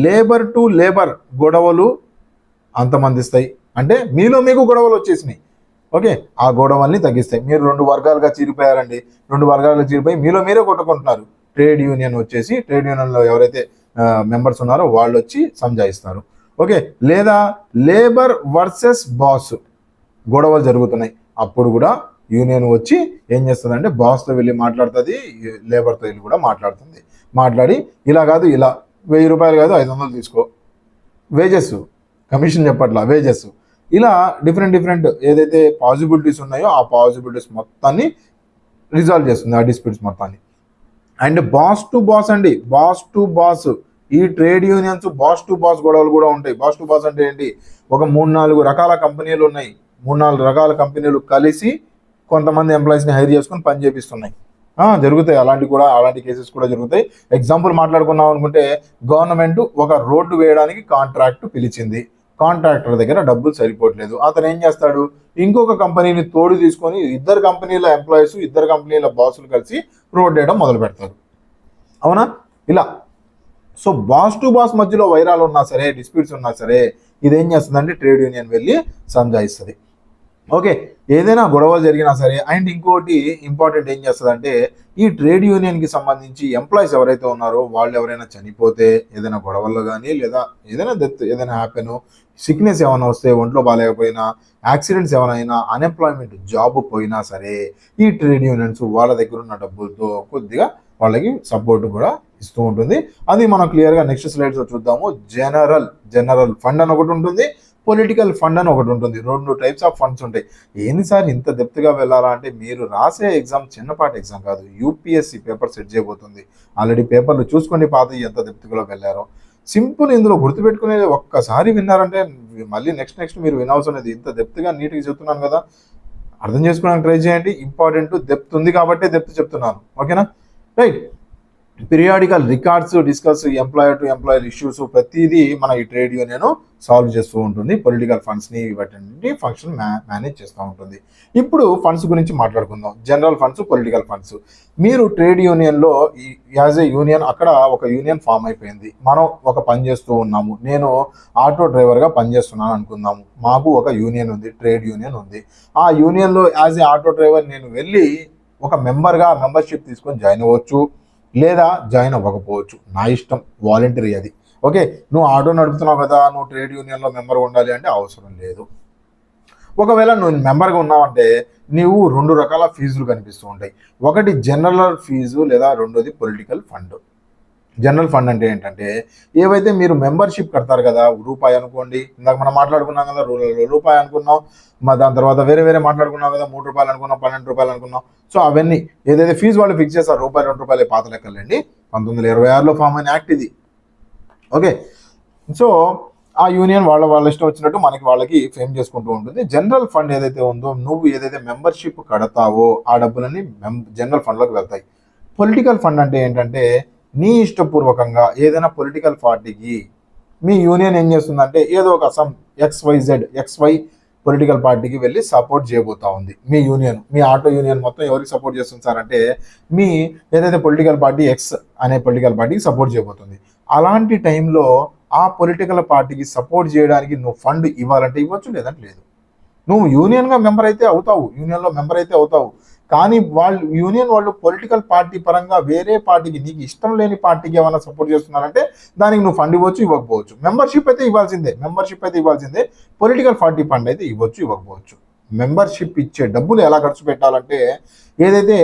labour to labour గొడవలు అంతమందిస్తాయి. అంటే మీలో మీకు గొడవలు వచ్చేసినాయి. ఓకే, ఆ గొడవల్ని తగ్గిస్తాయి. మీరు 2 వర్గాలుగా చీరిపోయారండి, 2 వర్గాలుగా చీరిపోయి మీలో మీరే కొట్టుకుంటున్నారు. ట్రేడ్ యూనియన్లో ఎవరైతే మెంబర్స్ ఉన్నారో వాళ్ళు వచ్చి సంజాయిస్తారు. ఓకే, లేదా లేబర్ వర్సెస్ బాస్ గొడవలు జరుగుతున్నాయి, అప్పుడు కూడా యూనియన్ వచ్చి ఏం చేస్తుంది అంటే, బాస్తో వెళ్ళి మాట్లాడుతుంది, లేబర్తో వెళ్ళి కూడా మాట్లాడి ఇలా కాదు, ఇలా ₹1000 కాదు 500 తీసుకో, వేజెస్, కమిషన్ చెప్పట్లా, వేజెస్, ఇలా డిఫరెంట్ ఏదైతే పాసిబిలిటీస్ ఉన్నాయో ఆ పాసిబిలిటీస్ మొత్తాన్ని రిజాల్వ్ చేస్తుంది, ఆ డిస్ప్యూట్స్ మొత్తాన్ని. అండ్ బాస్ టు బాస్ అండి, బాస్ టు బాస్ ఈ trade unions boss to boss గొడవలు కూడా ఉంటాయి. బాస్ టు బాస్ అంటే ఏంటి, ఒక 3-4 రకాల కంపెనీలు ఉన్నాయి, 3-4 రకాల కంపెనీలు కలిసి కొంతమంది ఎంప్లాయీస్ని హైర్ చేసుకొని పని చేపిస్తున్నాయి. జరుగుతాయి అలాంటి కేసెస్ కూడా జరుగుతాయి. ఎగ్జాంపుల్ మాట్లాడుకున్నాం అనుకుంటే, గవర్నమెంట్ ఒక రోడ్డు వేయడానికి కాంట్రాక్ట్ పిలిచింది, కాంట్రాక్టర్ దగ్గర డబ్బులు సరిపోవట్లేదు, అతను ఏం చేస్తాడు, ఇంకొక కంపెనీని తోడు తీసుకొని ఇద్దరు కంపెనీల ఎంప్లాయీస్, ఇద్దరు కంపెనీల బాసులు కలిసి రోడ్ వేయడం మొదలు పెడతారు. అవునా? ఇలా సో బాస్ టు బాస్ మధ్యలో వైరాలు ఉన్నా సరే, డిస్ప్యూట్స్ ఉన్నా సరే, ఇదేం చేస్తుందంటే ట్రేడ్ యూనియన్ వెళ్ళి సంజాయిస్తుంది. ఓకే, ఏదైనా గొడవలు జరిగినా సరే. అండ్ ఇంకోటి ఇంపార్టెంట్ ఏం చేస్తుందంటే, ఈ ట్రేడ్ యూనియన్కి సంబంధించి ఎంప్లాయీస్ ఎవరైతే ఉన్నారో వాళ్ళు ఎవరైనా చనిపోతే, ఏదైనా గొడవల్లో కానీ లేదా ఏదైనా డెత్, ఏదైనా హ్యాపెన్, సిక్నెస్ ఏమైనా వస్తే, ఒంట్లో బాగాలేకపోయినా, యాక్సిడెంట్స్ ఏమైనా, అన్ఎంప్లాయ్మెంట్ జాబ్ పోయినా సరే, ఈ ట్రేడ్ యూనియన్స్ వాళ్ళ దగ్గర ఉన్న డబ్బులతో కొద్దిగా వాళ్ళకి సపోర్ట్ కూడా ఇస్తూ ఉంటుంది. అది మనం క్లియర్గా నెక్స్ట్ స్లైడ్స్లో చూద్దాము. జనరల్ ఫండ్ అని ఒకటి ఉంటుంది, పొలిటికల్ ఫండ్ అని ఒకటి ఉంటుంది. 2 టైప్స్ ఆఫ్ ఫండ్స్ ఉంటాయి. ఏంది సార్ ఇంత డెప్త్గా వెళ్ళాలా అంటే, మీరు రాసే ఎగ్జామ్ చిన్నపాటి ఎగ్జామ్ కాదు, యూపీఎస్సీ పేపర్ సెట్ చేయబోతుంది. ఆల్రెడీ పేపర్లు చూసుకోండి పాత ఎంత డెప్త్గా వెళ్ళారో. సింపుల్, ఇందులో గుర్తుపెట్టుకునేది ఒక్కసారి విన్నారంటే మళ్ళీ నెక్స్ట్ మీరు వినవలసిన అనేది. ఇంత డెప్త్గా నీట్గా చెప్తున్నాను కదా, అర్థం చేసుకోవడానికి ట్రై చేయండి. ఇంపార్టెంట్ డెప్త్ ఉంది కాబట్టి డెప్త్ చెప్తున్నాను. ఓకేనా? Right. Periodical records discuss employer to employer issues, ప్రతిదీ మన ఈ ట్రేడ్ యూనియన్ సాల్వ్ చేస్తూ ఉంటుంది. పొలిటికల్ ఫండ్స్ని వాటి ఫంక్షన్ మేనేజ్ చేస్తూ ఉంటుంది. ఇప్పుడు ఫండ్స్ గురించి మాట్లాడుకుందాం. General funds, political funds. మీరు ట్రేడ్ యూనియన్లో యాజ్ ఏ యూనియన్, అక్కడ ఒక యూనియన్ ఫామ్ అయిపోయింది, మనం ఒక పని చేస్తూ ఉన్నాము. నేను ఆటో డ్రైవర్గా పనిచేస్తున్నాను అనుకుందాము. మాకు ఒక యూనియన్ ఉంది, ట్రేడ్ యూనియన్ ఉంది. ఆ యూనియన్లో యాజ్ ఏ ఆటో డ్రైవర్ నేను వెళ్ళి ఒక మెంబర్గా మెంబర్షిప్ తీసుకొని జాయిన్ అవ్వచ్చు, లేదా జాయిన్ అవ్వకపోవచ్చు, నా ఇష్టం, వాలంటరీ అది. ఓకే, నువ్వు ఆటో నడుపుతున్నావు కదా, నువ్వు ట్రేడ్ యూనియన్లో మెంబర్ ఉండాలి అంటే అవసరం లేదు. ఒకవేళ నువ్వు మెంబర్గా ఉన్నావంటే నీవు 2 రకాల ఫీజులు కనిపిస్తూ ఉంటాయి. ఒకటి జనరల్ ఫీజు, లేదా రెండోది పొలిటికల్ ఫండ్. జనరల్ ఫండ్ అంటే ఏంటంటే, ఏవైతే మీరు మెంబర్షిప్ కడతారు కదా, రూపాయి అనుకోండి, ఇందాక మనం మాట్లాడుకున్నాం కదా, రూపాయి అనుకున్నాం, దాని తర్వాత వేరే మాట్లాడుకున్నాం కదా, 3 రూపాయలు అనుకున్నాం, 12 రూపాయలు అనుకున్నాం. సో అవన్నీ ఏదైతే ఫీజు వాళ్ళు ఫిక్స్ చేస్తారు, రూపాయి 2 రూపాయలు పాత లెక్కలండి, 1926లో ఫామ్ అయిన యాక్ట్ ఇది. ఓకే, సో ఆ యూనియన్ వాళ్ళ ఇష్టం వచ్చినట్టు వాళ్ళకి ఫేమ్ చేసుకుంటూ ఉంటుంది. జనరల్ ఫండ్ ఏదైతే ఉందో, నువ్వు ఏదైతే మెంబర్షిప్ కడతావో ఆ డబ్బులన్నీ జనరల్ ఫండ్లోకి వెళ్తాయి. పొలిటికల్ ఫండ్ అంటే ఏంటంటే, నీ ఇష్టపూర్వకంగా ఏదైనా పొలిటికల్ పార్టీకి మీ యూనియన్ ఏం చేస్తుందంటే, ఏదో ఒక XY పొలిటికల్ పార్టీకి వెళ్ళి సపోర్ట్ చేయబోతా ఉంది. మీ యూనియన్, మీ ఆటో యూనియన్ మొత్తం ఎవరికి సపోర్ట్ చేస్తుంది సార్ అంటే, మీ ఏదైతే పొలిటికల్ పార్టీ X అనే పొలిటికల్ పార్టీకి సపోర్ట్ చేయబోతుంది. అలాంటి టైంలో ఆ పొలిటికల్ పార్టీకి సపోర్ట్ చేయడానికి నువ్వు ఫండ్ ఇవ్వాలంటే ఇవ్వచ్చు, లేదంటే లేదు. నువ్వు యూనియన్లో మెంబర్ అయితే అవుతావు, కానీ యూనియన్ వాళ్ళు పొలిటికల్ పార్టీ పరంగా వేరే పార్టీకి, నీకు ఇష్టం లేని పార్టీకి ఏమైనా సపోర్ట్ చేస్తున్నారంటే దానికి నువ్వు ఫండ్ ఇవ్వచ్చు, ఇవ్వకపోవచ్చు. మెంబర్షిప్ అయితే ఇవ్వాల్సిందే. పొలిటికల్ పార్టీ ఫండ్ అయితే ఇవ్వకపోవచ్చు. మెంబర్షిప్ ఇచ్చే డబ్బులు ఎలా ఖర్చు పెట్టాలంటే, ఏదైతే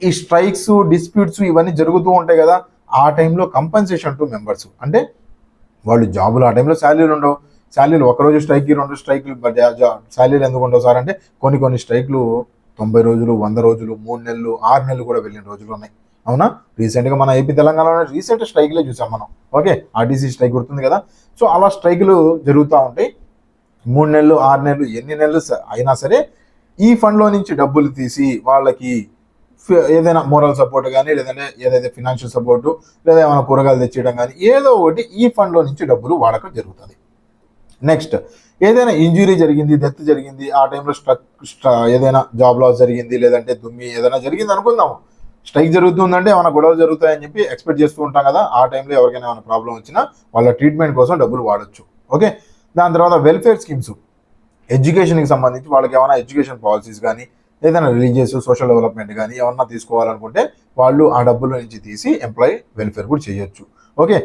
ఈ స్ట్రైక్స్, డిస్ప్యూట్స్ ఇవన్నీ జరుగుతూ ఉంటాయి కదా, ఆ టైంలో కంపెన్సేషన్ టు మెంబర్స్, అంటే వాళ్ళు జాబులు, ఆ టైంలో శాలరీలు ఉండవు, శాలరీలు ఒకరోజు స్ట్రైక్కి 2 స్ట్రైక్లు శాలరీలు ఎందుకు ఉండవు సార్ అంటే, కొన్ని స్ట్రైక్లు 90 రోజులు, 100 రోజులు, 3 నెలలు, 6 నెలలు కూడా వెళ్ళిన రోజులు ఉన్నాయి. అవునా? రీసెంట్గా మన ఏపీ తెలంగాణలో రీసెంట్ స్ట్రైక్లే చూసాం మనం. ఓకే, ఆర్టీసీ స్ట్రైక్ గుర్తుంది కదా. సో అలా స్ట్రైకులు జరుగుతూ ఉంటాయి. 3 నెలలు, 6 నెలలు, ఎన్ని నెలలు అయినా సరే ఈ ఫండ్లో నుంచి డబ్బులు తీసి వాళ్ళకి ఏదైనా మోరల్ సపోర్ట్ కానీ, లేదంటే ఏదైతే ఫినాన్షియల్ సపోర్టు, లేదా ఏమైనా కూరగాయలు తెచ్చేయడం కానీ, ఏదో ఒకటి ఈ ఫండ్లో నుంచి డబ్బులు వాడకం జరుగుతుంది. నెక్స్ట్, ఏదైనా ఇంజురీ జరిగింది, డెత్ జరిగింది, ఆ టైంలో ఏదైనా జాబ్ లాస్ జరిగింది, లేదంటే దుమ్మి ఏదైనా జరిగింది అనుకుందాము. స్ట్రైక్ జరుగుతుందంటే ఏమైనా గొడవలు జరుగుతాయని చెప్పి ఎక్స్పెక్ట్ చేస్తూ ఉంటాం కదా, ఆ టైంలో ఎవరికైనా ఏమైనా ప్రాబ్లం వచ్చినా వాళ్ళ ట్రీట్మెంట్ కోసం డబ్బులు వాడచ్చు. ఓకే, దాని తర్వాత వెల్ఫేర్ స్కీమ్స్, ఎడ్యుకేషన్కి సంబంధించి వాళ్ళకి ఏమైనా ఎడ్యుకేషన్ పాలసీస్ కానీ, ఏదైనా రిలీజియస్, సోషల్ డెవలప్మెంట్ కానీ ఏమన్నా తీసుకోవాలనుకుంటే వాళ్ళు ఆ డబ్బుల నుంచి తీసి ఎంప్లాయీ వెల్ఫేర్ కూడా చేయొచ్చు. ఓకే,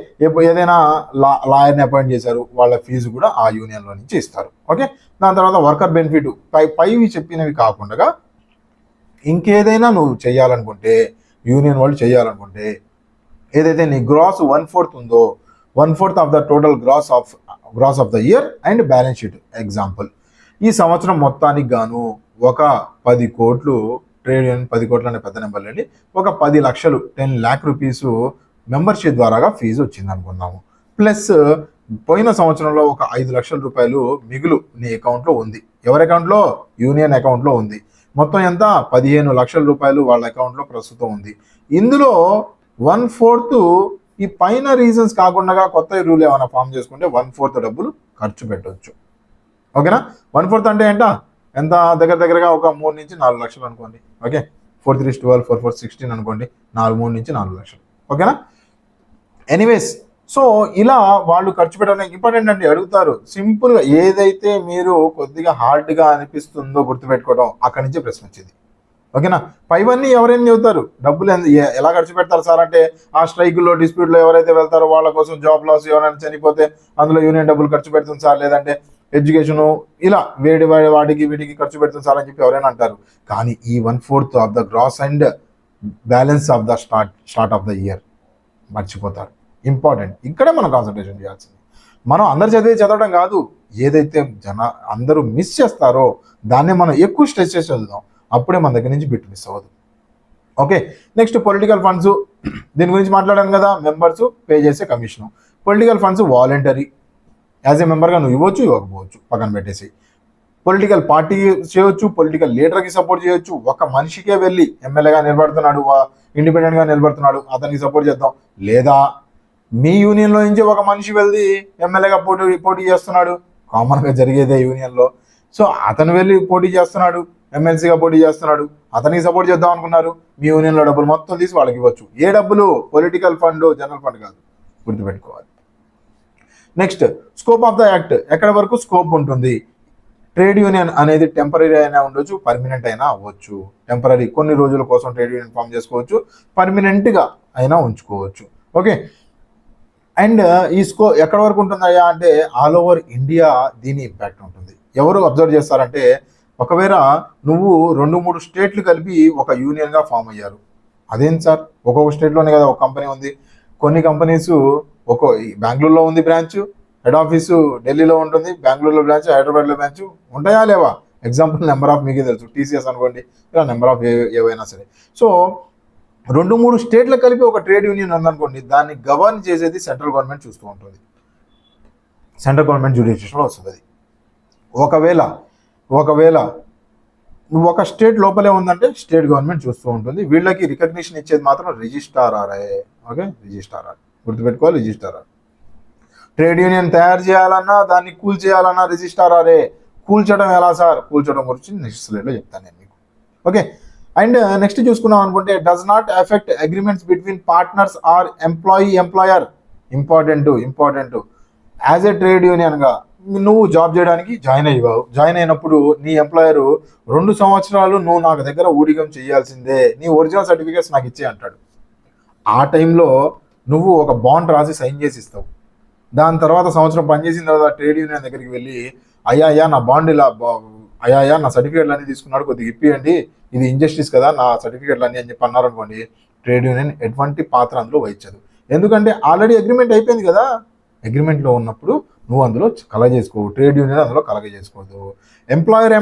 ఏదైనా లాయర్ని అపాయింట్ చేశారు, వాళ్ళ ఫీజు కూడా ఆ యూనియన్లో నుంచి ఇస్తారు. ఓకే, దాని తర్వాత వర్కర్ బెనిఫిట్, పైవి చెప్పినవి కాకుండా ఇంకేదైనా నువ్వు చేయాలనుకుంటే, యూనియన్ వాళ్ళు చేయాలనుకుంటే, ఏదైతే నీ గ్రాస్ 1/4 ఉందో, 1/4 of the total gross of the year and balance sheet. Example, ఈ సంవత్సరం మొత్తానికి గాను ఒక 10 కోట్లు, ట్రేడ్ యూనియన్ 10 కోట్లు అనే పెద్ద నెంబర్ అండి, ఒక 10 లక్షలు 10 lakh రూపీస్ మెంబర్షిప్ ద్వారాగా ఫీజు వచ్చింది అనుకుందాము. ప్లస్ పోయిన సంవత్సరంలో ఒక 5 లక్షల రూపాయలు మిగులు నీ అకౌంట్లో ఉంది. ఎవరి అకౌంట్లో? యూనియన్ అకౌంట్లో ఉంది. మొత్తం ఎంత? 15 లక్షల రూపాయలు వాళ్ళ అకౌంట్లో ప్రస్తుతం ఉంది. ఇందులో 1/4 ఈ పైన రీజన్స్ కాకుండా కొత్త రూల్ ఏమైనా ఫామ్ చేసుకుంటే 1/4 డబ్బులు ఖర్చు పెట్టవచ్చు. ఓకేనా? 1/4 అంటే ఎంత? దగ్గరగా ఒక 3 నుంచి 4 లక్షలు అనుకోండి. ఓకే, 4/3 12, 4/4 16 అనుకోండి. 3 నుంచి 4 లక్షలు. ఓకేనా? ఎనీవేస్, సో ఇలా వాళ్ళు ఖర్చు పెట్టడానికి ఇంపార్టెంట్ అండి. అడుగుతారు సింపుల్గా, ఏదైతే మీరు కొద్దిగా హార్డ్గా అనిపిస్తుందో గుర్తుపెట్టుకోవడం, అక్కడి నుంచి ప్రశ్న వచ్చింది. ఓకేనా? పైవన్నీ ఎవరైనా చెబుతారు డబ్బులు ఎలా ఖర్చు పెడతారు సార్ అంటే, ఆ స్ట్రైకుల్లో డిస్ప్యూట్లో ఎవరైతే వెళ్తారో వాళ్ళ కోసం, జాబ్ లాస్ ఎవరైనా చనిపోతే అందులో యూనియన్ డబ్బులు ఖర్చు పెడుతుంది సార్, లేదంటే ఎడ్యుకేషను, ఇలా వాటికి వీటికి ఖర్చు పెడుతుంది సార్ అని చెప్పి ఎవరైనా అంటారు. కానీ ఈ 1/4 of the gross and balance of the start of the year మర్చిపోతారు. ఇంపార్టెంట్. ఇక్కడే మనం కాన్సన్ట్రేషన్ చేయాల్సింది. మనం అందరు చదవడం కాదు, ఏదైతే అందరూ మిస్ చేస్తారో దాన్ని మనం ఎక్కువ స్ట్రెస్ చేసి చదువుదాం. అప్పుడే మన దగ్గర నుంచి బిట్ మిస్ అవ్వదు. Okay, next political funds. దీని గురించి మాట్లాడాను కదా, మెంబర్స్ పే చేసే commission. Political funds voluntary. As a మెంబర్గా నువ్వు ఇవ్వచ్చు, ఇవ్వకపోవచ్చు, పక్కన పెట్టేసి. పొలిటికల్ పార్టీ చేయొచ్చు, పొలిటికల్ లీడర్కి సపోర్ట్ చేయొచ్చు. ఒక మనిషికే వెళ్ళి ఎమ్మెల్యేగా నిలబడుతున్నాడు, ఇండిపెండెంట్గా నిలబడుతున్నాడు, అతనికి సపోర్ట్ చేద్దాం. లేదా మీ యూనియన్లో నుంచి ఒక మనిషి వెళ్ళి ఎమ్మెల్యేగా పోటీ చేస్తున్నాడు, కామన్గా జరిగేదే యూనియన్లో. సో అతను వెళ్ళి పోటీ చేస్తున్నాడు, ఎమ్మెల్సీగా పోటీ చేస్తున్నాడు, అతనికి సపోర్ట్ చేద్దాం అనుకున్నారు. మీ యూనియన్లో డబ్బులు మొత్తం తీసి వాళ్ళకి ఇవ్వచ్చు. ఏ డబ్బులు? పొలిటికల్ ఫండ్, జనరల్ ఫండ్ కాదు, గుర్తుపెట్టుకోవాలి. Next, scope of the act. ఎక్కడ వరకు స్కోప్ ఉంటుంది? ట్రేడ్ యూనియన్ అనేది టెంపరీ అయినా ఉండొచ్చు, పర్మనెంట్ అయినా అవ్వచ్చు. టెంపరీ కొన్ని రోజుల కోసం ట్రేడ్ యూనియన్ ఫామ్ చేసుకోవచ్చు, పర్మనెంట్గా అయినా ఉంచుకోవచ్చు. ఓకే, అండ్ ఈ ఎక్కడ వరకు ఉంటుందయ్యా అంటే, ఆల్ ఓవర్ ఇండియా దీని ఇంపాక్ట్ ఉంటుంది. ఎవరు అబ్జర్వ్ చేస్తారంటే, ఒకవేళ నువ్వు 2-3 స్టేట్లు కలిపి ఒక యూనియన్గా ఫామ్ అయ్యారు. అదేంటి సార్, ఒక్కొక్క స్టేట్లోనే కదా ఒక కంపెనీ ఉంది. కొన్ని కంపెనీస్ బెంగళూరులో ఉంది బ్రాంచ్, హెడ్ ఆఫీసు ఢిల్లీలో ఉంటుంది, బెంగళూరులో బ్రాంచ్, హైదరాబాద్లో బ్రాంచ్ ఉంటాయా లేవా? ఎగ్జాంపుల్ నెంబర్ ఆఫ్ మీకే తెలుసు, టీసీఎస్ అనుకోండి, ఇలా నెంబర్ ఆఫ్ ఏవైనా సరే. సో 2-3 స్టేట్లు కలిపి ఒక ట్రేడ్ యూనియన్ ఉందనుకోండి, దాన్ని గవర్న్ చేసేది సెంట్రల్ గవర్నమెంట్ చూస్తూ ఉంటుంది. సెంట్రల్ గవర్నమెంట్ జ్యుడిషియల్లో వస్తుంది అది. ఒకవేళ ఒక స్టేట్ లోపలే ఉందంటే స్టేట్ గవర్నమెంట్ చూస్తూ ఉంటుంది. వీళ్ళకి రికగ్నిషన్ ఇచ్చేది మాత్రం registrar RI. Okay, registrar R గుర్తుపెట్టుకోవాలి. Registrar R. ట్రేడ్ యూనియన్ తయారు చేయాలన్నా, దాన్ని కూల్చేయాలన్నా రిజిస్ట్రార్ ఆర్ఏ. కూల్చడం ఎలా సార్? కూల్చడం గురించి నెక్స్ట్ స్లైడ్లో చెప్తాను నేను మీకు. ఓకే, అండ్ నెక్స్ట్ చూసుకున్నాం అనుకుంటే, does not affect agreements between partners or employer. Important. As a trade యూనియన్గా నువ్వు జాబ్ చేయడానికి జాయిన్ అయినప్పుడు నీ ఎంప్లాయరు 2 సంవత్సరాలు నువ్వు నాకు దగ్గర ఊడిగం చేయాల్సిందే, నీ ఒరిజినల్ సర్టిఫికేట్స్ నాకు ఇచ్చే అంటాడు. ఆ టైంలో నువ్వు ఒక బాండ్ రాసి సైన్ చేసి ఇస్తావు. దాని తర్వాత సంవత్సరం పనిచేసిన తర్వాత ట్రేడ్ యూనియన్ దగ్గరికి వెళ్ళి, అయ్యా నా బాండ్ ఇలా, అయ్యా నా సర్టిఫికేట్లు అన్నీ తీసుకున్నాడు, కొద్దిగా ఇప్పియండి, ఇది ఇంజస్టిస్ కదా నా సర్టిఫికేట్లు అన్నీ అని చెప్పి అన్నారనుకోండి, ట్రేడ్ యూనియన్ ఎటువంటి పాత్ర అందులో వహించదు. ఎందుకంటే ఆల్రెడీ అగ్రిమెంట్ అయిపోయింది కదా. అగ్రిమెంట్లో ఉన్నప్పుడు నువ్వు అందులో కలగజేసుకోవు, ట్రేడ్ యూనియన్ అందులో కలగజేసుకోవద్దు. ఎంప్లాయర్